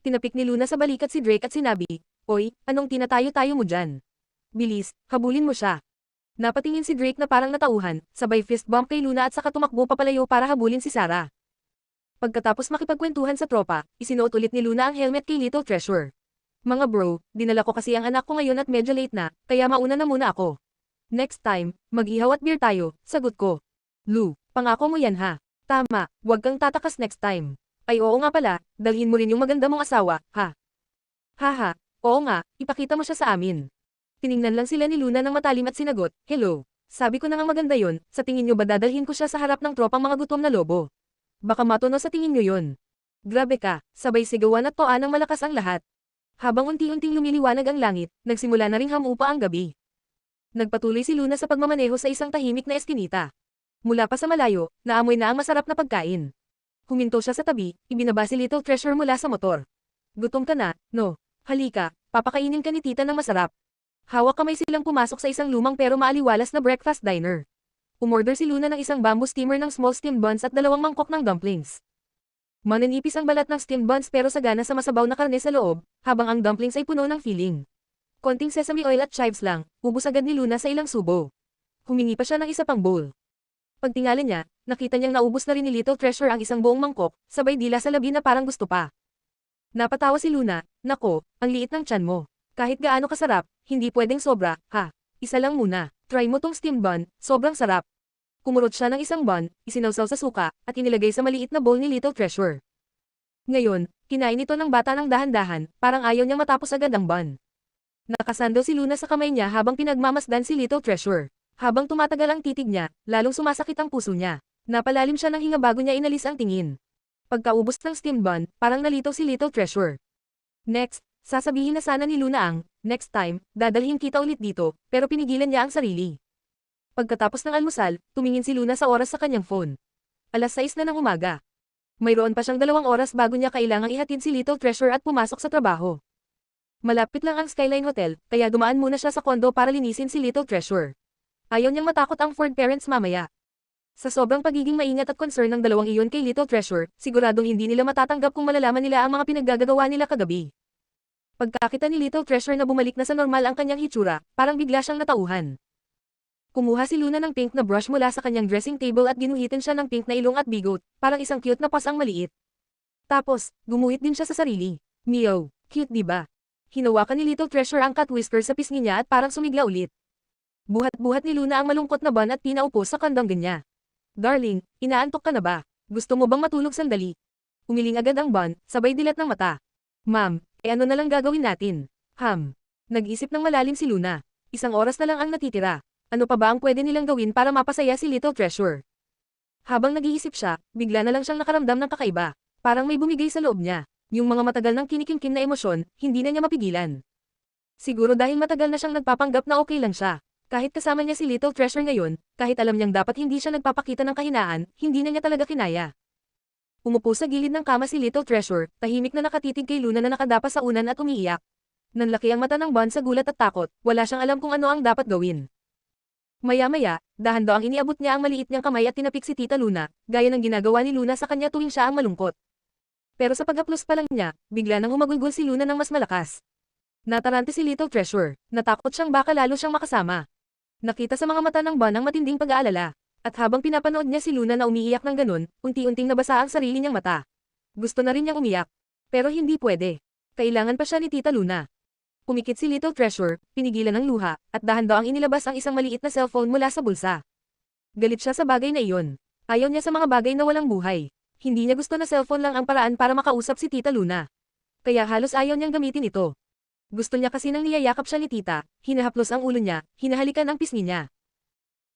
Tinapik ni Luna sa balikat si Drake at sinabi, Oy, anong tinatayo-tayo mo dyan? Bilis, habulin mo siya. Napatingin si Drake na parang natauhan, sabay fist bump kay Luna at saka tumakbo papalayo para habulin si Sarah. Pagkatapos makipagkwentuhan sa tropa, isinuot ulit ni Luna ang helmet kay Little Treasure. Mga bro, dinala ko kasi ang anak ko ngayon at medyo late na, kaya mauna na muna ako. Next time, mag-ihaw at beer tayo, sagot ko. Lu, pangako mo yan ha. Tama, huwag kang tatakas next time. Ay oo nga pala, dalhin mo rin yung maganda mong asawa, ha? Haha, oo nga, ipakita mo siya sa amin. Tiningnan lang sila ni Luna ng matalim at sinagot, Hello. Sabi ko na nga maganda yon, sa tingin nyo ba dadalhin ko siya sa harap ng tropang mga gutom na lobo? Baka matuno sa tingin nyo yon. Grabe ka, sabay sigawan at toan ng malakas ang lahat. Habang unti-unting lumiliwanag ang langit, nagsimula na ring hamupa ang gabi. Nagpatuloy si Luna sa pagmamaneho sa isang tahimik na eskinita. Mula pa sa malayo, naamoy na ang masarap na pagkain. Huminto siya sa tabi, ibinaba si Little Treasure mula sa motor. Gutom ka na, no? Halika, papakainin ka ni tita ng masarap. Hawak kamay silang pumasok sa isang lumang pero maaliwalas na breakfast diner. Umorder si Luna ng isang bamboo steamer ng small steamed buns at 2 mangkok ng dumplings. Mananipis ang balat ng steamed buns pero sagana sa masabaw na karne sa loob, habang ang dumplings ay puno ng filling. Konting sesame oil at chives lang, ubos agad ni Luna sa ilang subo. Humingi pa siya ng isa pang bowl. Pagtingala niya, nakita niyang naubos na rin ni Little Treasure ang isang buong mangkok, sabay dila sa labi na parang gusto pa. Napatawa si Luna, Nako, ang liit ng tiyan mo. Kahit gaano kasarap, hindi pwedeng sobra, ha? Isa lang muna, try mo tong steamed bun, sobrang sarap. Kumurot siya ng isang bun, isinawsaw sa suka, at inilagay sa maliit na bowl ni Little Treasure. Ngayon, kinain ito ng bata ng dahan-dahan, parang ayaw niyang matapos agad ang bun. Nakasando si Luna sa kamay niya habang pinagmamasdan si Little Treasure. Habang tumatagal ang titig niya, lalong sumasakit ang puso niya. Napalalim siya ng hinga bago niya inalis ang tingin. Pagkaubos ng steamed bun, parang nalito si Little Treasure. Next, sasabihin na sana ni Luna ang, next time, dadalhin kita ulit dito, pero pinigilan niya ang sarili. Pagkatapos ng almusal, tumingin si Luna sa oras sa kanyang phone. 6:00 na ng umaga. Mayroon pa siyang 2 oras bago niya kailangang ihatid si Little Treasure at pumasok sa trabaho. Malapit lang ang Skyline Hotel, kaya dumaan muna siya sa kondo para linisin si Little Treasure. Ayaw niyang matakot ang Ford parents mamaya. Sa sobrang pagiging maingat at concern ng dalawang iyon kay Little Treasure, siguradong hindi nila matatanggap kung malalaman nila ang mga pinaggagawa nila kagabi. Pagkakita ni Little Treasure na bumalik na sa normal ang kanyang hitsura, parang bigla siyang natauhan. Kumuha si Luna ng pink na brush mula sa kanyang dressing table at ginuhitin siya ng pink na ilong at bigot, parang isang cute na pasang maliit. Tapos, gumuhit din siya sa sarili. Meow, cute diba? Hinawakan ni Little Treasure ang cat whisker sa pisngi niya at parang sumigla ulit. Buhat-buhat ni Luna ang malungkot na ban at pinaupo sa kandanggan niya. Darling, inaantok ka na ba? Gusto mo bang matulog sandali? Umiling agad ang ban, sabay dilat ng mata. Ma'am, ano na lang gagawin natin? Nag-isip ng malalim si Luna. Isang oras na lang ang natitira. Ano pa ba ang pwede nilang gawin para mapasaya si Little Treasure? Habang nag-iisip siya, bigla na lang siyang nakaramdam ng kakaiba. Parang may bumigay sa loob niya. Yung mga matagal ng kinikimkim na emosyon, hindi na niya mapigilan. Siguro dahil matagal na siyang nagpapanggap na okay lang siya. Kahit kasama niya si Little Treasure ngayon, kahit alam niyang dapat hindi siya nagpapakita ng kahinaan, hindi na niya talaga kinaya. Umupo sa gilid ng kama si Little Treasure, tahimik na nakatitig kay Luna na nakadapa sa unan at umiiyak. Nanlaki ang mata ng Bon sa gulat at takot, wala siyang alam kung ano ang dapat gawin. Maya-maya, dahan-daang iniabot niya ang maliit niyang kamay at tinapik si Tita Luna, gaya ng ginagawa ni Luna sa kanya tuwing siya ang malungkot. Pero sa pag-aplos pa lang niya, bigla nang humagulgol si Luna ng mas malakas. Natarante si Little Treasure, natakot siyang baka lalo siyang makasama. Nakita sa mga mata ng Bon ang matinding pag-aalala. At habang pinapanood niya si Luna na umiiyak ng ganun, unti-unting nabasa ang sarili niyang mata. Gusto na rin niyang umiyak. Pero hindi pwede. Kailangan pa siya ni Tita Luna. Pumikit si Little Treasure, pinigilan ng luha, at dahan-daang inilabas ang isang maliit na cellphone mula sa bulsa. Galit siya sa bagay na iyon. Ayaw niya sa mga bagay na walang buhay. Hindi niya gusto na cellphone lang ang paraan para makausap si Tita Luna. Kaya halos ayaw niyang gamitin ito. Gusto niya kasi nang niyayakap siya ni Tita, hinahaplos ang ulo niya, hinahalikan ang pisngi niya.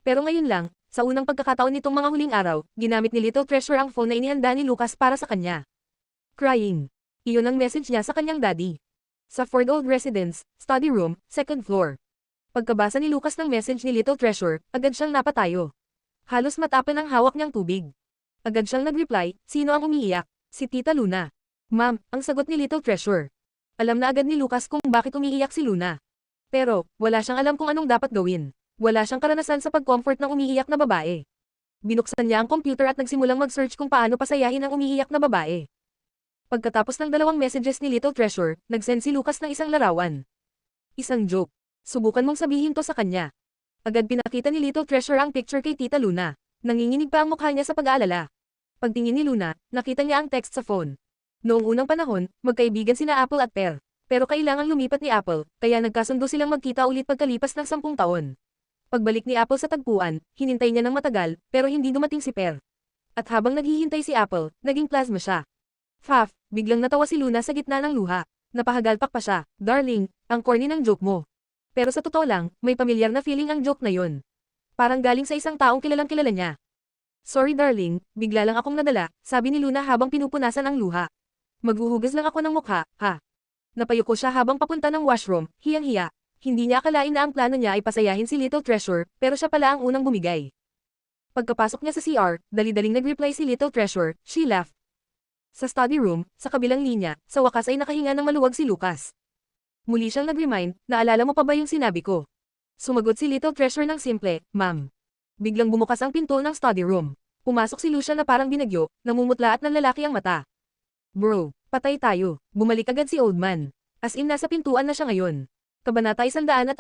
Pero ngayon lang, sa unang pagkakataon nitong mga huling araw, ginamit ni Little Treasure ang phone na inihanda ni Lucas para sa kanya. Crying. Iyon ang message niya sa kanyang daddy. Sa Ford Old Residence, study room, second floor. Pagkabasa ni Lucas ng message ni Little Treasure, agad siyang napatayo. Halos matapan ang hawak niyang tubig. Agad siyang nag-reply, sino ang umiiyak? Si Tita Luna. Ma'am, ang sagot ni Little Treasure. Alam na agad ni Lucas kung bakit umiiyak si Luna. Pero, wala siyang alam kung anong dapat gawin. Wala siyang karanasan sa pag-comfort ng umiiyak na babae. Binuksan niya ang computer at nagsimulang mag-search kung paano pasayahin ang umiiyak na babae. Pagkatapos ng 2 messages ni Little Treasure, nag-send si Lucas ng isang larawan. Isang joke. Subukan mong sabihin to sa kanya. Agad pinakita ni Little Treasure ang picture kay Tita Luna. Nanginginig pa ang mukha niya sa pag-aalala. Pagtingin ni Luna, nakita niya ang text sa phone. Noong unang panahon, magkaibigan sina Apple at Pear. Pero kailangang lumipat ni Apple, kaya nagkasundo silang magkita ulit pagkalipas ng 10 taon. Pagbalik ni Apple sa tagpuan, hinintay niya ng matagal, pero hindi dumating si Pear. At habang naghihintay si Apple, naging plasma siya. Faf, biglang natawa si Luna sa gitna ng luha. Napahagalpak pa siya, darling, ang corny ng joke mo. Pero sa totoo lang, may pamilyar na feeling ang joke na yon. Parang galing sa isang taong kilalang kilala niya. Sorry darling, bigla lang akong nadala, sabi ni Luna habang pinupunasan ang luha. Maghuhugas lang ako ng mukha, ha? Napayuko siya habang papunta ng washroom, hiyang-hiya. Hindi niya akalain na ang plano niya ay pasayahin si Little Treasure, pero siya pala ang unang bumigay. Pagkapasok niya sa CR, dali-daling nag-reply si Little Treasure, she laughed. Sa study room, sa kabilang linya, sa wakas ay nakahinga ng maluwag si Lucas. Muli siyang nag-remind, naalala mo pa ba yung sinabi ko? Sumagot si Little Treasure ng simple, ma'am. Biglang bumukas ang pinto ng study room. Pumasok si Lucia na parang binagyo, namumutla at nanlalaki ang mata. Bro, patay tayo. Bumalik agad si Old Man. As in nasa pintuan na siya ngayon. Kabanata 148.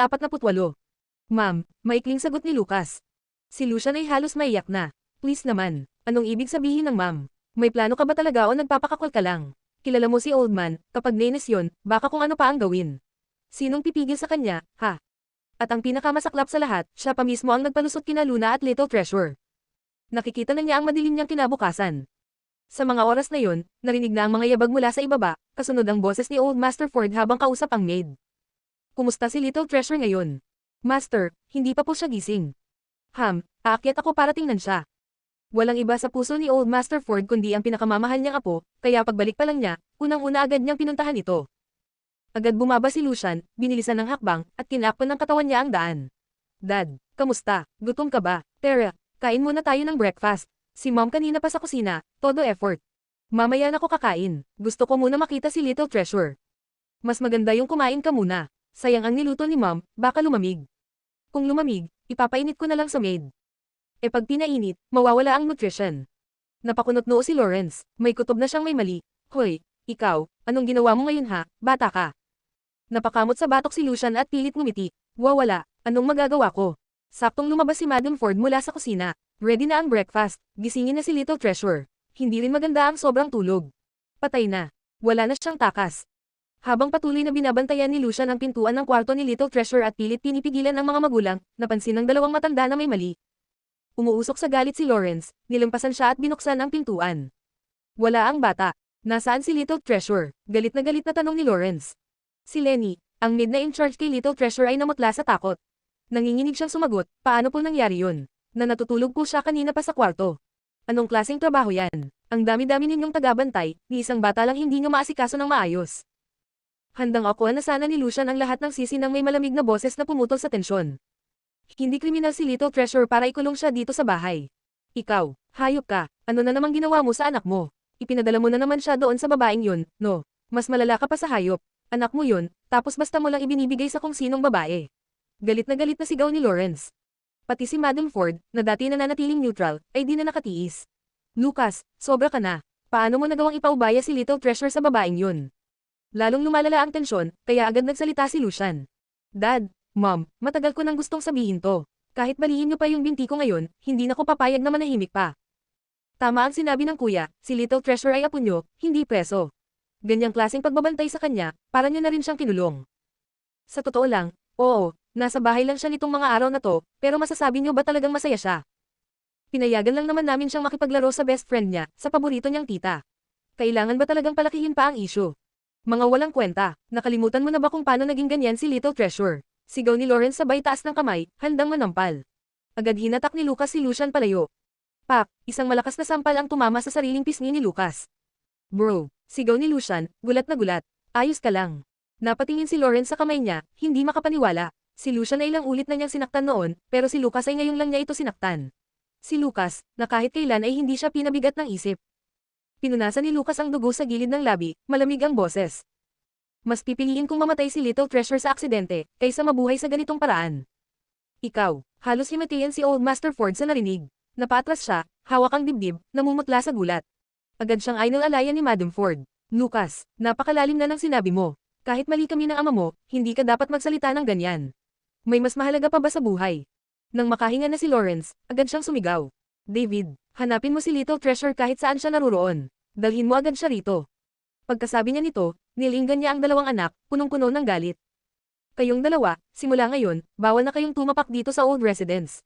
Ma'am, maikling sagot ni Lucas. Si Lucian ay halos maiyak na. Please naman, anong ibig sabihin ng ma'am? May plano ka ba talaga o nagpapakakol ka lang? Kilala mo si Old Man, kapag nainis yun, baka kung ano pa ang gawin. Sinong pipigil sa kanya, ha? At ang pinakamasaklap sa lahat, siya pa mismo ang nagpalusot kina Luna at Little Treasure. Nakikita na niya ang madilim niyang kinabukasan. Sa mga oras na yun, narinig na ang mga yabag mula sa ibaba, kasunod ang boses ni Old Master Ford habang kausap ang maid. Kumusta si Little Treasure ngayon? Master, hindi pa po siya gising. Aakyat ako para tingnan siya. Walang iba sa puso ni Old Master Ford kundi ang pinakamamahal niyang apo, kaya pagbalik pa lang niya, unang-una agad niyang pinuntahan ito. Agad bumaba si Lucian, binilisan ng hakbang, at kinakpan ng katawan niya ang daan. Dad, kamusta? Gutom ka ba? Tara, kain muna tayo ng breakfast. Si Mom kanina pa sa kusina, todo effort. Mamaya na ko kakain, gusto ko muna makita si Little Treasure. Mas maganda yung kumain ka muna. Sayang ang niluto ni Mom, baka lumamig. Kung lumamig, ipapainit ko na lang sa maid. E pag pinainit, mawawala ang nutrition. Napakunot noo si Lawrence, may kutob na siyang may mali. Hoy, ikaw, anong ginawa mo ngayon ha, bata ka? Napakamot sa batok si Lucian at pilit ngumiti. Wala, anong magagawa ko? Saktong lumabas si Madam Ford mula sa kusina. Ready na ang breakfast, gisingin na si Little Treasure. Hindi rin maganda ang sobrang tulog. Patay na. Wala na siyang takas. Habang patuloy na binabantayan ni Lucian ang pintuan ng kwarto ni Little Treasure at pilit pinipigilan ng mga magulang, napansin ng dalawang matanda na may mali. Umuusok sa galit si Lawrence, nilampasan siya at binuksan ang pintuan. Wala ang bata. Nasaan si Little Treasure? Galit na tanong ni Lawrence. Si Lenny, ang maid na in charge kay Little Treasure ay namutla sa takot. Nanginginig siyang sumagot, paano po nangyari yun? Na natutulog po siya kanina pa sa kwarto. Anong klaseng trabaho yan? Ang dami-dami ninyong tagabantay, ni isang bata lang hindi nyo maasikaso ng maayos. Handang ako na sana ni Lucian ang lahat ng sisi ng may malamig na boses na pumutol sa tensyon. Hindi kriminal si Little Treasure para ikulong siya dito sa bahay. Ikaw, hayop ka, ano na namang ginawa mo sa anak mo? Ipinadala mo na naman siya doon sa babaeng yun, no? Mas malala ka pa sa hayop. Anak mo yun, tapos basta mo lang ibinibigay sa kung sinong babae. Galit na sigaw ni Lawrence. Pati si Madam Ford, na dati nananatiling neutral, ay di na nakatiis. Lucas, sobra ka na. Paano mo nagawang ipaubaya si Little Treasure sa babaeng yun? Lalong lumalala ang tensyon, kaya agad nagsalita si Lucian. Dad, Mom, matagal ko nang gustong sabihin to. Kahit balihin niyo pa yung binti ko ngayon, hindi na ko papayag na manahimik pa. Tama ang sinabi ng kuya, si Little Treasure ay apo nyo, hindi preso. Ganyang klaseng pagbabantay sa kanya, para nyo na rin siyang kinulong. Sa totoo lang, oo, nasa bahay lang siya nitong mga araw na to, pero masasabi nyo ba talagang masaya siya? Pinayagan lang naman namin siyang makipaglaro sa best friend niya, sa paborito niyang tita. Kailangan ba talagang palakihin pa ang issue? Mga walang kwenta, nakalimutan mo na ba kung paano naging ganyan si Little Treasure? Sigaw ni Lawrence sabay taas ng kamay, handang manampal. Agad hinatak ni Lucas si Lucian palayo. Pak, isang malakas na sampal ang tumama sa sariling pisngi ni Lucas. Bro, sigaw ni Lucian, gulat na gulat. Ayos ka lang. Napatingin si Lawrence sa kamay niya, hindi makapaniwala. Si Lucian ay ilang ulit na niyang sinaktan noon, pero si Lucas ay ngayon lang niya ito sinaktan. Si Lucas, na kahit kailan ay hindi siya pinabigat ng isip. Pinunasan ni Lucas ang dugo sa gilid ng labi, malamig ang boses. Mas pipiliin kong mamatay si Little Treasure sa aksidente, kaysa mabuhay sa ganitong paraan. Ikaw, halos himatayan si Old Master Ford sa narinig. Napatras siya, hawak ang dibdib, namumutla sa gulat. Agad siyang inalalayan ni Madam Ford. Lucas, napakalalim na ng sinabi mo. Kahit mali kami ng ama mo, hindi ka dapat magsalita ng ganyan. May mas mahalaga pa ba sa buhay? Nang makahinga na si Lawrence, agad siyang sumigaw. David, hanapin mo si Little Treasure kahit saan siya naruroon. Dalhin mo agad siya rito. Pagkasabi niya nito, nilinggan niya ang dalawang anak, punong-puno ng galit. Kayong dalawa, simula ngayon, bawal na kayong tumapak dito sa old residence.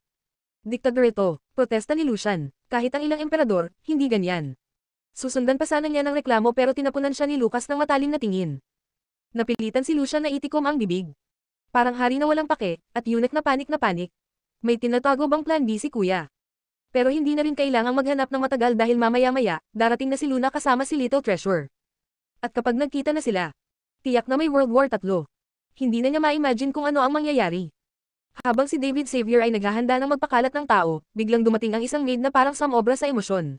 Diktador ito, protesta ni Lucian. Kahit ang ilang emperador, hindi ganyan. Susundan pa sana niya ng reklamo pero tinapunan siya ni Lucas ng matalim na tingin. Napilitan si Lucian na itikom ang bibig. Parang hari na walang pake, at eunuch na panik na panik. May tinatago bang plan B si kuya? Pero hindi na rin kailangang maghanap ng matagal dahil mamaya-maya, darating na si Luna kasama si Little Treasure. At kapag nagkita na sila, tiyak na may World War III. Hindi na niya ma-imagine kung ano ang mangyayari. Habang si David Xavier ay naghahanda ng magpakalat ng tao, biglang dumating ang isang maid na parang samobra sa emosyon.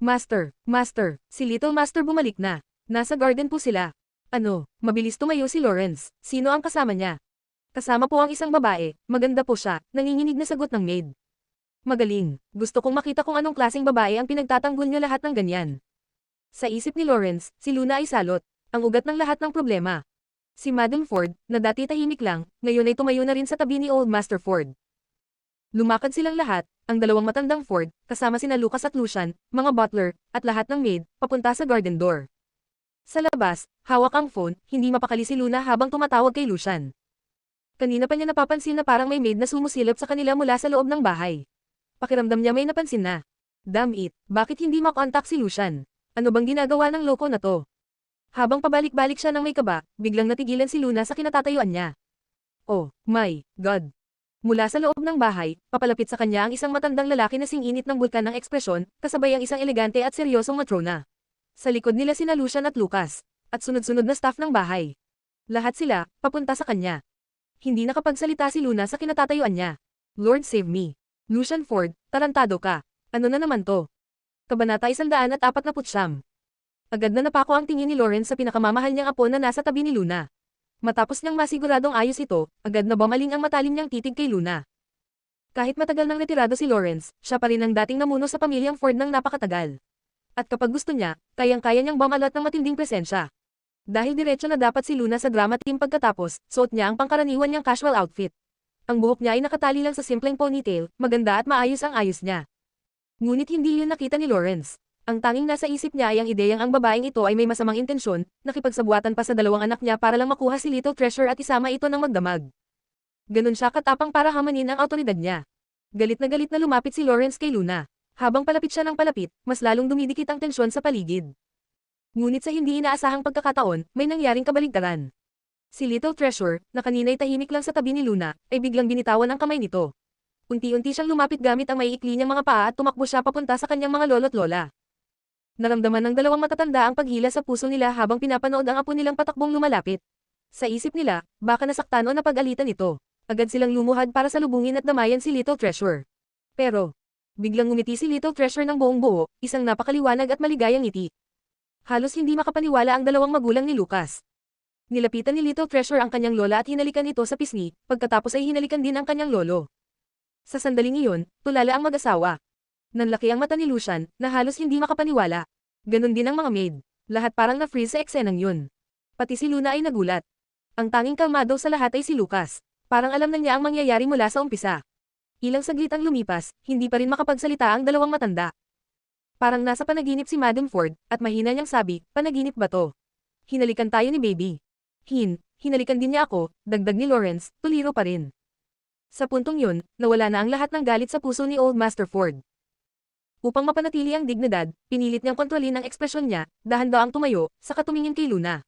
Master, si Little Master bumalik na. Nasa garden po sila. Ano, mabilis tumayo si Lawrence. Sino ang kasama niya? Kasama po ang isang babae, maganda po siya, nanginginig na sagot ng maid. Magaling, gusto kong makita kung anong klaseng babae ang pinagtatanggol niyo lahat ng ganyan. Sa isip ni Lawrence, si Luna ay salot, ang ugat ng lahat ng problema. Si Madam Ford, na dati tahimik lang, ngayon ay tumayo na rin sa tabi ni Old Master Ford. Lumakad silang lahat, ang dalawang matandang Ford, kasama sina Lucas at Lucian, mga butler, at lahat ng maid, papunta sa garden door. Sa labas, hawak ang phone, hindi mapakali si Luna habang tumatawag kay Lucian. Kanina pa niya napapansin na parang may maid na sumusilip sa kanila mula sa loob ng bahay. Pakiramdam niya may napansin na. Damn it, bakit hindi makontak si Lucian? Ano bang ginagawa ng loko na to? Habang pabalik-balik siya ng may kaba, biglang natigilan si Luna sa kinatatayuan niya. Oh, my God. Mula sa loob ng bahay, papalapit sa kanya ang isang matandang lalaki na sing-init ng bulkan ng ekspresyon, kasabay ang isang elegante at seryosong matrona. Sa likod nila sina Lucian at Lucas, at sunod-sunod na staff ng bahay. Lahat sila, papunta sa kanya. Hindi nakapagsalita si Luna sa kinatatayuan niya. Lord save me. Lucian Ford, tarantado ka. Ano na naman to? Kabanata 149. Agad na napako ang tingin ni Lawrence sa pinakamamahal niyang apo na nasa tabi ni Luna. Matapos niyang masiguradong ayos ito, agad na bumaling ang matalim niyang titig kay Luna. Kahit matagal nang retirado si Lawrence, siya pa rin ang dating namuno sa pamilyang Ford ng napakatagal. At kapag gusto niya, kayang-kaya niyang bumalot ng matinding presensya. Dahil diretso na dapat si Luna sa drama team pagkatapos, suot niya ang pangkaraniwan niyang casual outfit. Ang buhok niya ay nakatali lang sa simpleng ponytail, maganda at maayos ang ayos niya. Ngunit hindi yun nakita ni Lawrence. Ang tanging nasa isip niya ay ang ideyang ang babaeng ito ay may masamang intensyon, nakipagsabuatan pa sa dalawang anak niya para lang makuha si Little Treasure at isama ito ng magdamag. Ganun siya katapang para hamanin ang awtoridad niya. Galit na lumapit si Lawrence kay Luna. Habang palapit siya ng palapit, mas lalong dumidikit ang tensyon sa paligid. Ngunit sa hindi inaasahang pagkakataon, may nangyaring kabaligtaran. Si Little Treasure, na kanina'y tahimik lang sa tabi ni Luna, ay biglang binitawan ang kamay nito. Unti-unti siyang lumapit gamit ang maiikli niyang mga paa at tumakbo siya papunta sa kanyang mga lolo't lola. Naramdaman ng dalawang matatanda ang paghila sa puso nila habang pinapanood ang apo nilang patakbong lumalapit. Sa isip nila, baka nasaktan o napag-alitan ito. Agad silang lumuhad para salubungin at damayan si Little Treasure. Pero, biglang ngumiti si Little Treasure ng buong buo, isang napakaliwanag at maligayang ngiti. Halos hindi makapaniwala ang dalawang magulang ni Lucas. Nilapitan ni Little Treasure ang kanyang lola at hinalikan ito sa pisngi, pagkatapos ay hinalikan din ang kanyang lolo. Sa sandaling iyon, tulala ang mag-asawa. Nanlaki ang mata ni Lucian, na halos hindi makapaniwala. Ganon din ang mga maid. Lahat parang na-freeze sa eksenang yun. Pati si Luna ay nagulat. Ang tanging kalmado sa lahat ay si Lucas. Parang alam na niya ang mangyayari mula sa umpisa. Ilang saglit ang lumipas, hindi pa rin makapagsalita ang dalawang matanda. Parang nasa panaginip si Madam Ford, at mahina niyang sabi, panaginip ba to? Hinalikan tayo ni Baby. Hinalikan din niya ako, dagdag ni Lawrence, tuliro pa rin. Sa puntong yun, nawala na ang lahat ng galit sa puso ni Old Master Ford. Upang mapanatili ang dignidad, pinilit niyang kontrolin ang ekspresyon niya, dahan-daang tumayo, saka tumingin kay Luna.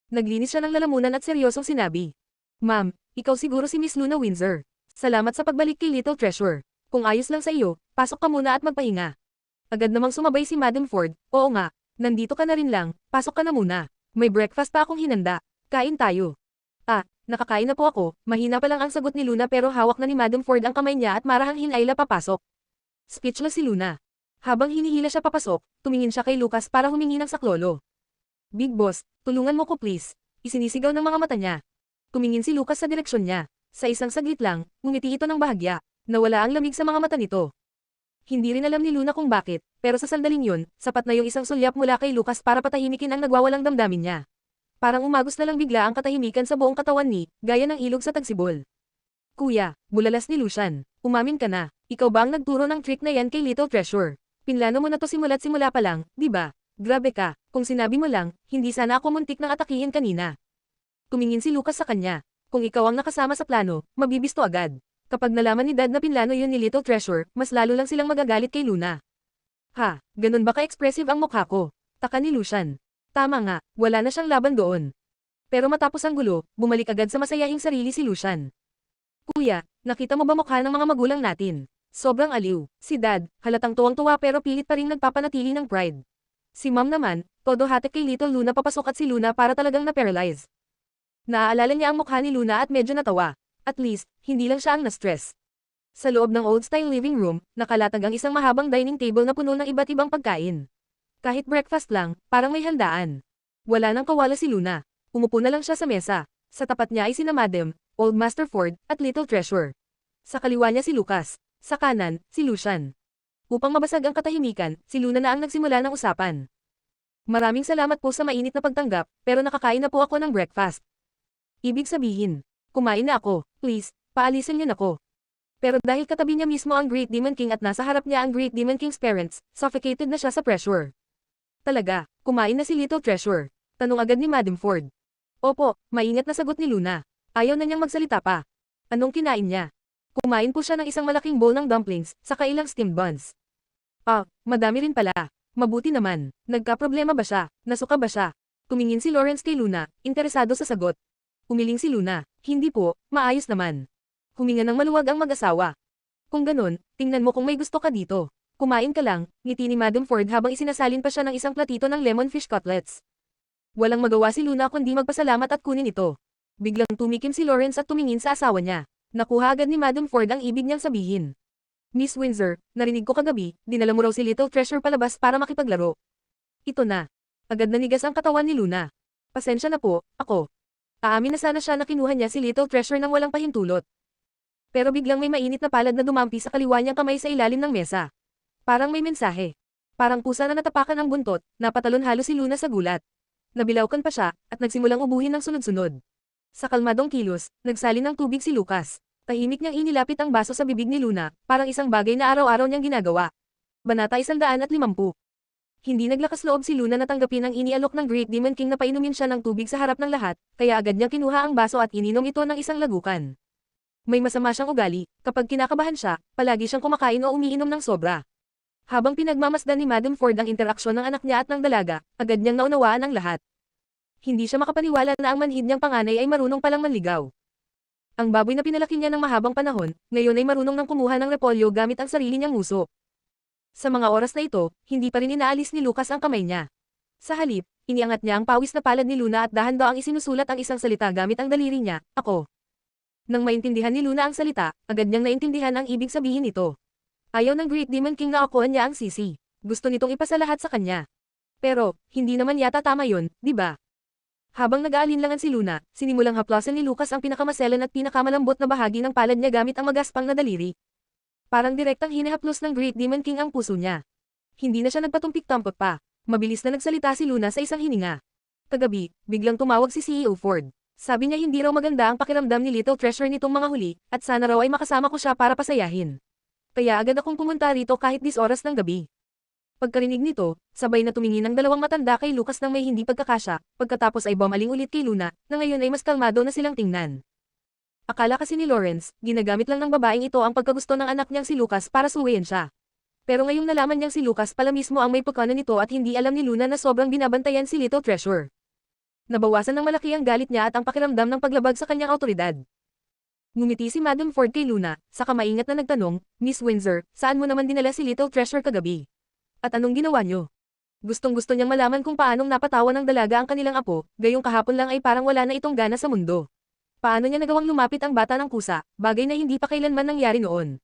Naglinis siya ng lalamunan at seryosong sinabi. Ma'am, ikaw siguro si Miss Luna Windsor. Salamat sa pagbalik kay Little Treasure. Kung ayos lang sa iyo, pasok ka muna at magpahinga. Agad namang sumabay si Madam Ford, oo nga, nandito ka na rin lang, pasok ka na muna. May breakfast pa akong hinanda, kain tayo. Nakakain na po ako, mahina pa lang ang sagot ni Luna pero hawak na ni Madam Ford ang kamay niya at marahang hinayla papasok. Speechless si Luna. Habang hinihila siya papasok, tumingin siya kay Lucas para humingi ng saklolo. Big Boss, tulungan mo ko please. Isinisigaw ng mga mata niya. Tumingin si Lucas sa direksyon niya. Sa isang saglit lang, ngumiti ito ng bahagya. Nawala ang lamig sa mga mata nito. Hindi rin alam ni Luna kung bakit, pero sa sandaling yun, sapat na yung isang sulyap mula kay Lucas para patahimikin ang nagwawalang damdamin niya. Parang umagos na lang bigla ang katahimikan sa buong katawan ni, gaya ng ilog sa tagsibol. Kuya, bulalas ni Lucian. Umamin ka na. Ikaw ba ang nagturo ng trick na yan kay Little Treasure? Pinlano mo na to simula't simula pa lang, di ba? Grabe ka, kung sinabi mo lang, hindi sana ako muntik nang atakihin kanina. Tumingin si Lucas sa kanya. Kung ikaw ang nakasama sa plano, mabibisto agad. Kapag nalaman ni Dad na pinlano yun ni Little Treasure, mas lalo lang silang magagalit kay Luna. Ha, ganun ba ka-expressive ang mukha ko? Taka ni Lucian. Tama nga, wala na siyang laban doon. Pero matapos ang gulo, bumalik agad sa masayahing sarili si Lucian. Kuya, nakita mo ba mukha ng mga magulang natin? Sobrang aliw. Si Dad, halatang tuwang-tuwa pero pilit pa rin nagpapanatili ng pride. Si Mom naman, todo hatek kay Little Luna papasok at si Luna para talagang na-paralyze. Naaalala niya ang mukha ni Luna at medyo natawa. At least, hindi lang siya ang na-stress. Sa loob ng old-style living room, nakalatag ang isang mahabang dining table na puno ng iba't ibang pagkain. Kahit breakfast lang, parang may handaan. Wala nang kawala si Luna. Umupo na lang siya sa mesa. Sa tapat niya ay sina Madam, Old Master Ford, at Little Treasure. Sa kaliwa niya si Lucas. Sa kanan, si Lucian. Upang mabasag ang katahimikan, si Luna na ang nagsimula ng usapan. Maraming salamat po sa mainit na pagtanggap, pero nakakain na po ako ng breakfast. Ibig sabihin, kumain na ako, please, paalisin niyo na ako. Pero dahil katabi niya mismo ang Great Demon King at nasa harap niya ang Great Demon King's parents, suffocated na siya sa pressure. Talaga, kumain na si Little Treasure. Tanong agad ni Madam Ford. Opo, maingat na sagot ni Luna. Ayaw na niyang magsalita pa. Anong kinain niya? Kumain po siya ng isang malaking bowl ng dumplings, saka ilang steamed buns. Madami rin pala. Mabuti naman. Nagka-problema ba siya? Nasuka ba siya? Tumingin si Lawrence kay Luna, interesado sa sagot. Umiling si Luna. Hindi po, maayos naman. Huminga ng maluwag ang mag-asawa. Kung ganun, tingnan mo kung may gusto ka dito. Kumain ka lang, ngiti ni Madam Ford habang isinasalin pa siya ng isang platito ng lemon fish cutlets. Walang magawa si Luna kundi magpasalamat at kunin ito. Biglang tumikim si Lawrence at tumingin sa asawa niya. Nakuha agad ni Madam Ford ang ibig niyang sabihin. Miss Windsor, narinig ko kagabi, dinala mo raw si Little Treasure palabas para makipaglaro. Ito na. Agad nanigas ang katawan ni Luna. Pasensya na po, ako. Aamin na sana siya na kinuha niya si Little Treasure nang walang pahintulot. Pero biglang may mainit na palad na dumampi sa kaliwa niyang kamay sa ilalim ng mesa. Parang may mensahe. Parang pusa na natapakan ang buntot, napatalon halos si Luna sa gulat. Nabilawkan pa siya, at nagsimulang ubuhin ng sunod-sunod. Sa kalmadong kilos, nagsalin ng tubig si Lucas. Tahimik niyang inilapit ang baso sa bibig ni Luna, parang isang bagay na araw-araw niyang ginagawa. Banata 150. Hindi naglakas loob si Luna na tanggapin ang inialok ng Great Demon King na painumin siya ng tubig sa harap ng lahat, kaya agad niyang kinuha ang baso at ininom ito ng isang lagukan. May masama siyang ugali, kapag kinakabahan siya, palagi siyang kumakain o umiinom ng sobra. Habang pinagmamasdan ni Madam Ford ang interaksyon ng anak niya at ng dalaga, agad niyang naunawaan ang lahat. Hindi siya makapaniwala na ang manhid niyang panganay ay marunong palang manligaw. Ang baboy na pinalaki niya ng mahabang panahon, ngayon ay marunong nang kumuha ng repolyo gamit ang sarili niyang muso. Sa mga oras na ito, hindi pa rin inaalis ni Lucas ang kamay niya. Sa halip, iniangat niya ang pawis na palad ni Luna at dahan-daang isinusulat ang isang salita gamit ang daliri niya, ako. Nang maintindihan ni Luna ang salita, agad niyang naintindihan ang ibig sabihin nito. Ayaw ng Great Demon King na akuan niya ang sisi. Gusto nitong ipasalahat sa kanya. Pero, hindi naman yata tama yun, di ba? Habang nag-aalinlangan si Luna, sinimulang haplasan ni Lucas ang pinakamaselan at pinakamalambot na bahagi ng palad niya gamit ang magaspang na daliri. Parang direktang hinihaplos ng Great Demon King ang puso niya. Hindi na siya nagpatumpik-tampok pa. Mabilis na nagsalita si Luna sa isang hininga. Kagabi, biglang tumawag si CEO Ford. Sabi niya hindi raw maganda ang pakiramdam ni Little Treasure nitong mga huli, at sana raw ay makasama ko siya para pasayahin. Kaya agad akong pumunta rito kahit 10 oras ng gabi. Pagkarinig nito, sabay na tumingin ang dalawang matanda kay Lucas nang may hindi pagkakasya, pagkatapos ay bumaling ulit kay Luna, na ngayon ay mas kalmado na silang tingnan. Akala kasi ni Lawrence, ginagamit lang ng babaeng ito ang pagkagusto ng anak niyang si Lucas para suwayin siya. Pero ngayong nalaman niyang si Lucas pala mismo ang may pagkanan nito at hindi alam ni Luna na sobrang binabantayan si Little Treasure. Nabawasan ng malaki ang galit niya at ang pakiramdam ng paglabag sa kanyang autoridad. Ngumiti si Madam Ford kay Luna, saka maingat na nagtanong, Miss Windsor, saan mo naman dinala si Little Treasure kagabi? At anong ginawa niyo? Gustong-gusto niyang malaman kung paanong napatawan ng dalaga ang kanilang apo, gayong kahapon lang ay parang wala na itong gana sa mundo. Paano niya nagawang lumapit ang bata ng kusa, bagay na hindi pa kailanman nangyari noon.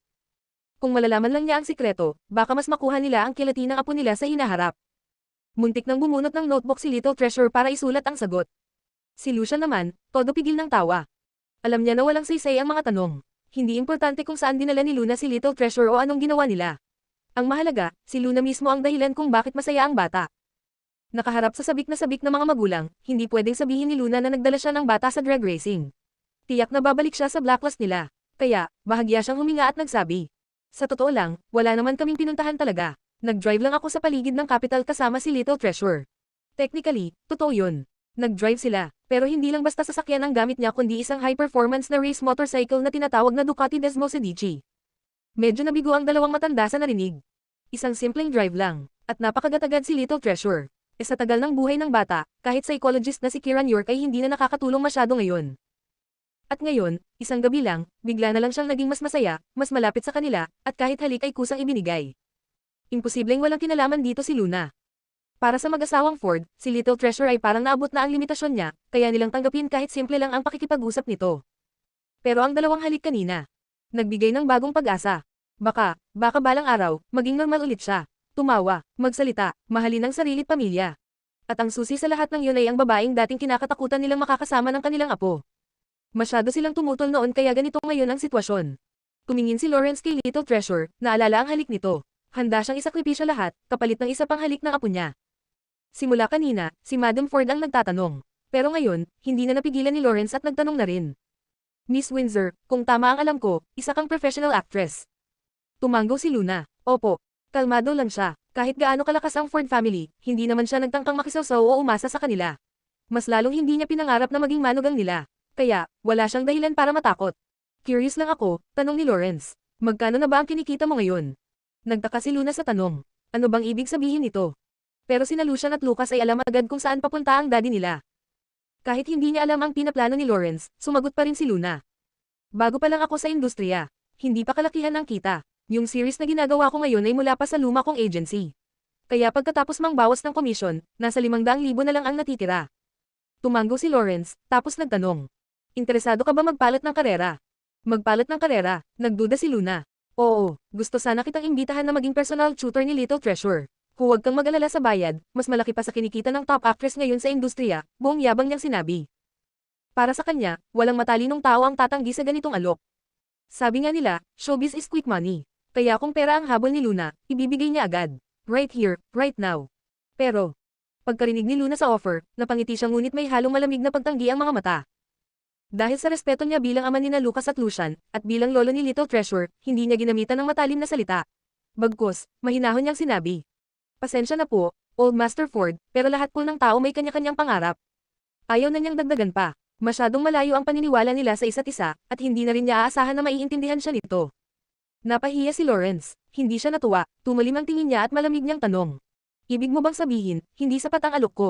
Kung malalaman lang niya ang sikreto, baka mas makuha nila ang kilati ng apo nila sa hinaharap. Muntik nang bumunot ng notebook si Little Treasure para isulat ang sagot. Si Lucian naman, todo pigil ng tawa. Alam niya na walang saysay ang mga tanong. Hindi importante kung saan dinala ni Luna si Little Treasure o anong ginawa nila. Ang mahalaga, si Luna mismo ang dahilan kung bakit masaya ang bata. Nakaharap sa sabik na mga magulang, hindi pwedeng sabihin ni Luna na nagdala siya ng bata sa drag racing. Tiyak na babalik siya sa blacklist nila. Kaya, bahagya siyang huminga at nagsabi. Sa totoo lang, wala naman kaming pinuntahan talaga. Nag-drive lang ako sa paligid ng capital kasama si Little Treasure. Technically, totoo yun. Nag-drive sila, pero hindi lang basta sasakyan ang gamit niya kundi isang high-performance na race motorcycle na tinatawag na Ducati Desmo Sedici. Medyo nabigo ang dalawang matanda sa narinig. Isang simpleng drive lang, at napakagatagad si Little Treasure. Sa tagal ng buhay ng bata, kahit psychologist na si Kieran York ay hindi na nakakatulong masyado ngayon. At ngayon, isang gabi lang, bigla na lang siyang naging mas masaya, mas malapit sa kanila, at kahit halik ay kusang ibinigay. Imposibleng walang kinalaman dito si Luna. Para sa mag-asawang Ford, si Little Treasure ay parang naabot na ang limitasyon niya, kaya nilang tanggapin kahit simple lang ang pakikipag-usap nito. Pero ang dalawang halik kanina, nagbigay ng bagong pag-asa. Baka balang araw, maging normal ulit siya. Tumawa, magsalita, mahalin ang sarili't pamilya. At ang susi sa lahat ng yun ay ang babaeng dating kinakatakutan nilang makakasama ng kanilang apo. Masyado silang tumutol noon kaya ganito ngayon ang sitwasyon. Tumingin si Lawrence kay Little Treasure, naalala ang halik nito. Handa siyang isakripisyo lahat, kapalit ng isa pang halik ng apo niya. Simula kanina, si Madam Ford ang nagtatanong. Pero ngayon, hindi na napigilan ni Lawrence at nagtanong na rin. Miss Windsor, kung tama ang alam ko, isa kang professional actress. Tumanggaw si Luna. Opo. Kalmado lang siya. Kahit gaano kalakas ang Ford family, hindi naman siya nagtangkang makisawsaw o umasa sa kanila. Mas lalong hindi niya pinangarap na maging manugang nila. Kaya, wala siyang dahilan para matakot. Curious lang ako, tanong ni Lawrence. Magkano na ba ang kinikita mo ngayon? Nagtaka si Luna sa tanong. Ano bang ibig sabihin nito? Pero sina Lucian at Lucas ay alam agad kung saan papunta ang daddy nila. Kahit hindi niya alam ang pinaplano ni Lawrence, sumagot pa rin si Luna. Bago pa lang ako sa industriya. Hindi pa kalakihan ang kita. Yung series na ginagawa ko ngayon ay mula pa sa luma kong agency. Kaya pagkatapos mang bawas ng komisyon, nasa 500,000 na lang ang natitira. Tumanggo si Lawrence, tapos nagtanong. Interesado ka ba magpalit ng karera? Magpalit ng karera, nagduda si Luna. Oo, gusto sana kitang imbitahan na maging personal tutor ni Little Treasure. Huwag kang mag-alala sa bayad, mas malaki pa sa kinikita ng top actress ngayon sa industriya, buong yabang niyang sinabi. Para sa kanya, walang matalinong tao ang tatanggi sa ganitong alok. Sabi nga nila, showbiz is quick money. Kaya kung pera ang habol ni Luna, ibibigay niya agad. Right here, right now. Pero, pagkarinig ni Luna sa offer, napangiti siya ngunit may halong malamig na pagtanggi ang mga mata. Dahil sa respeto niya bilang ama nina Lucas at Lucian, at bilang lolo ni Little Treasure, hindi niya ginamitan ng matalim na salita. Bagkus, mahinahon niyang sinabi. Pasensya na po, Old Master Ford, pero lahat po ng tao may kanya-kanyang pangarap. Ayaw na niyang dagdagan pa. Masyadong malayo ang paniniwala nila sa isa't isa, at hindi na rin niya aasahan na maiintindihan siya nito. Napahiya si Lawrence. Hindi siya natuwa, tumalim ang tingin niya at malamig niyang tanong. Ibig mo bang sabihin, hindi sapat ang alok ko?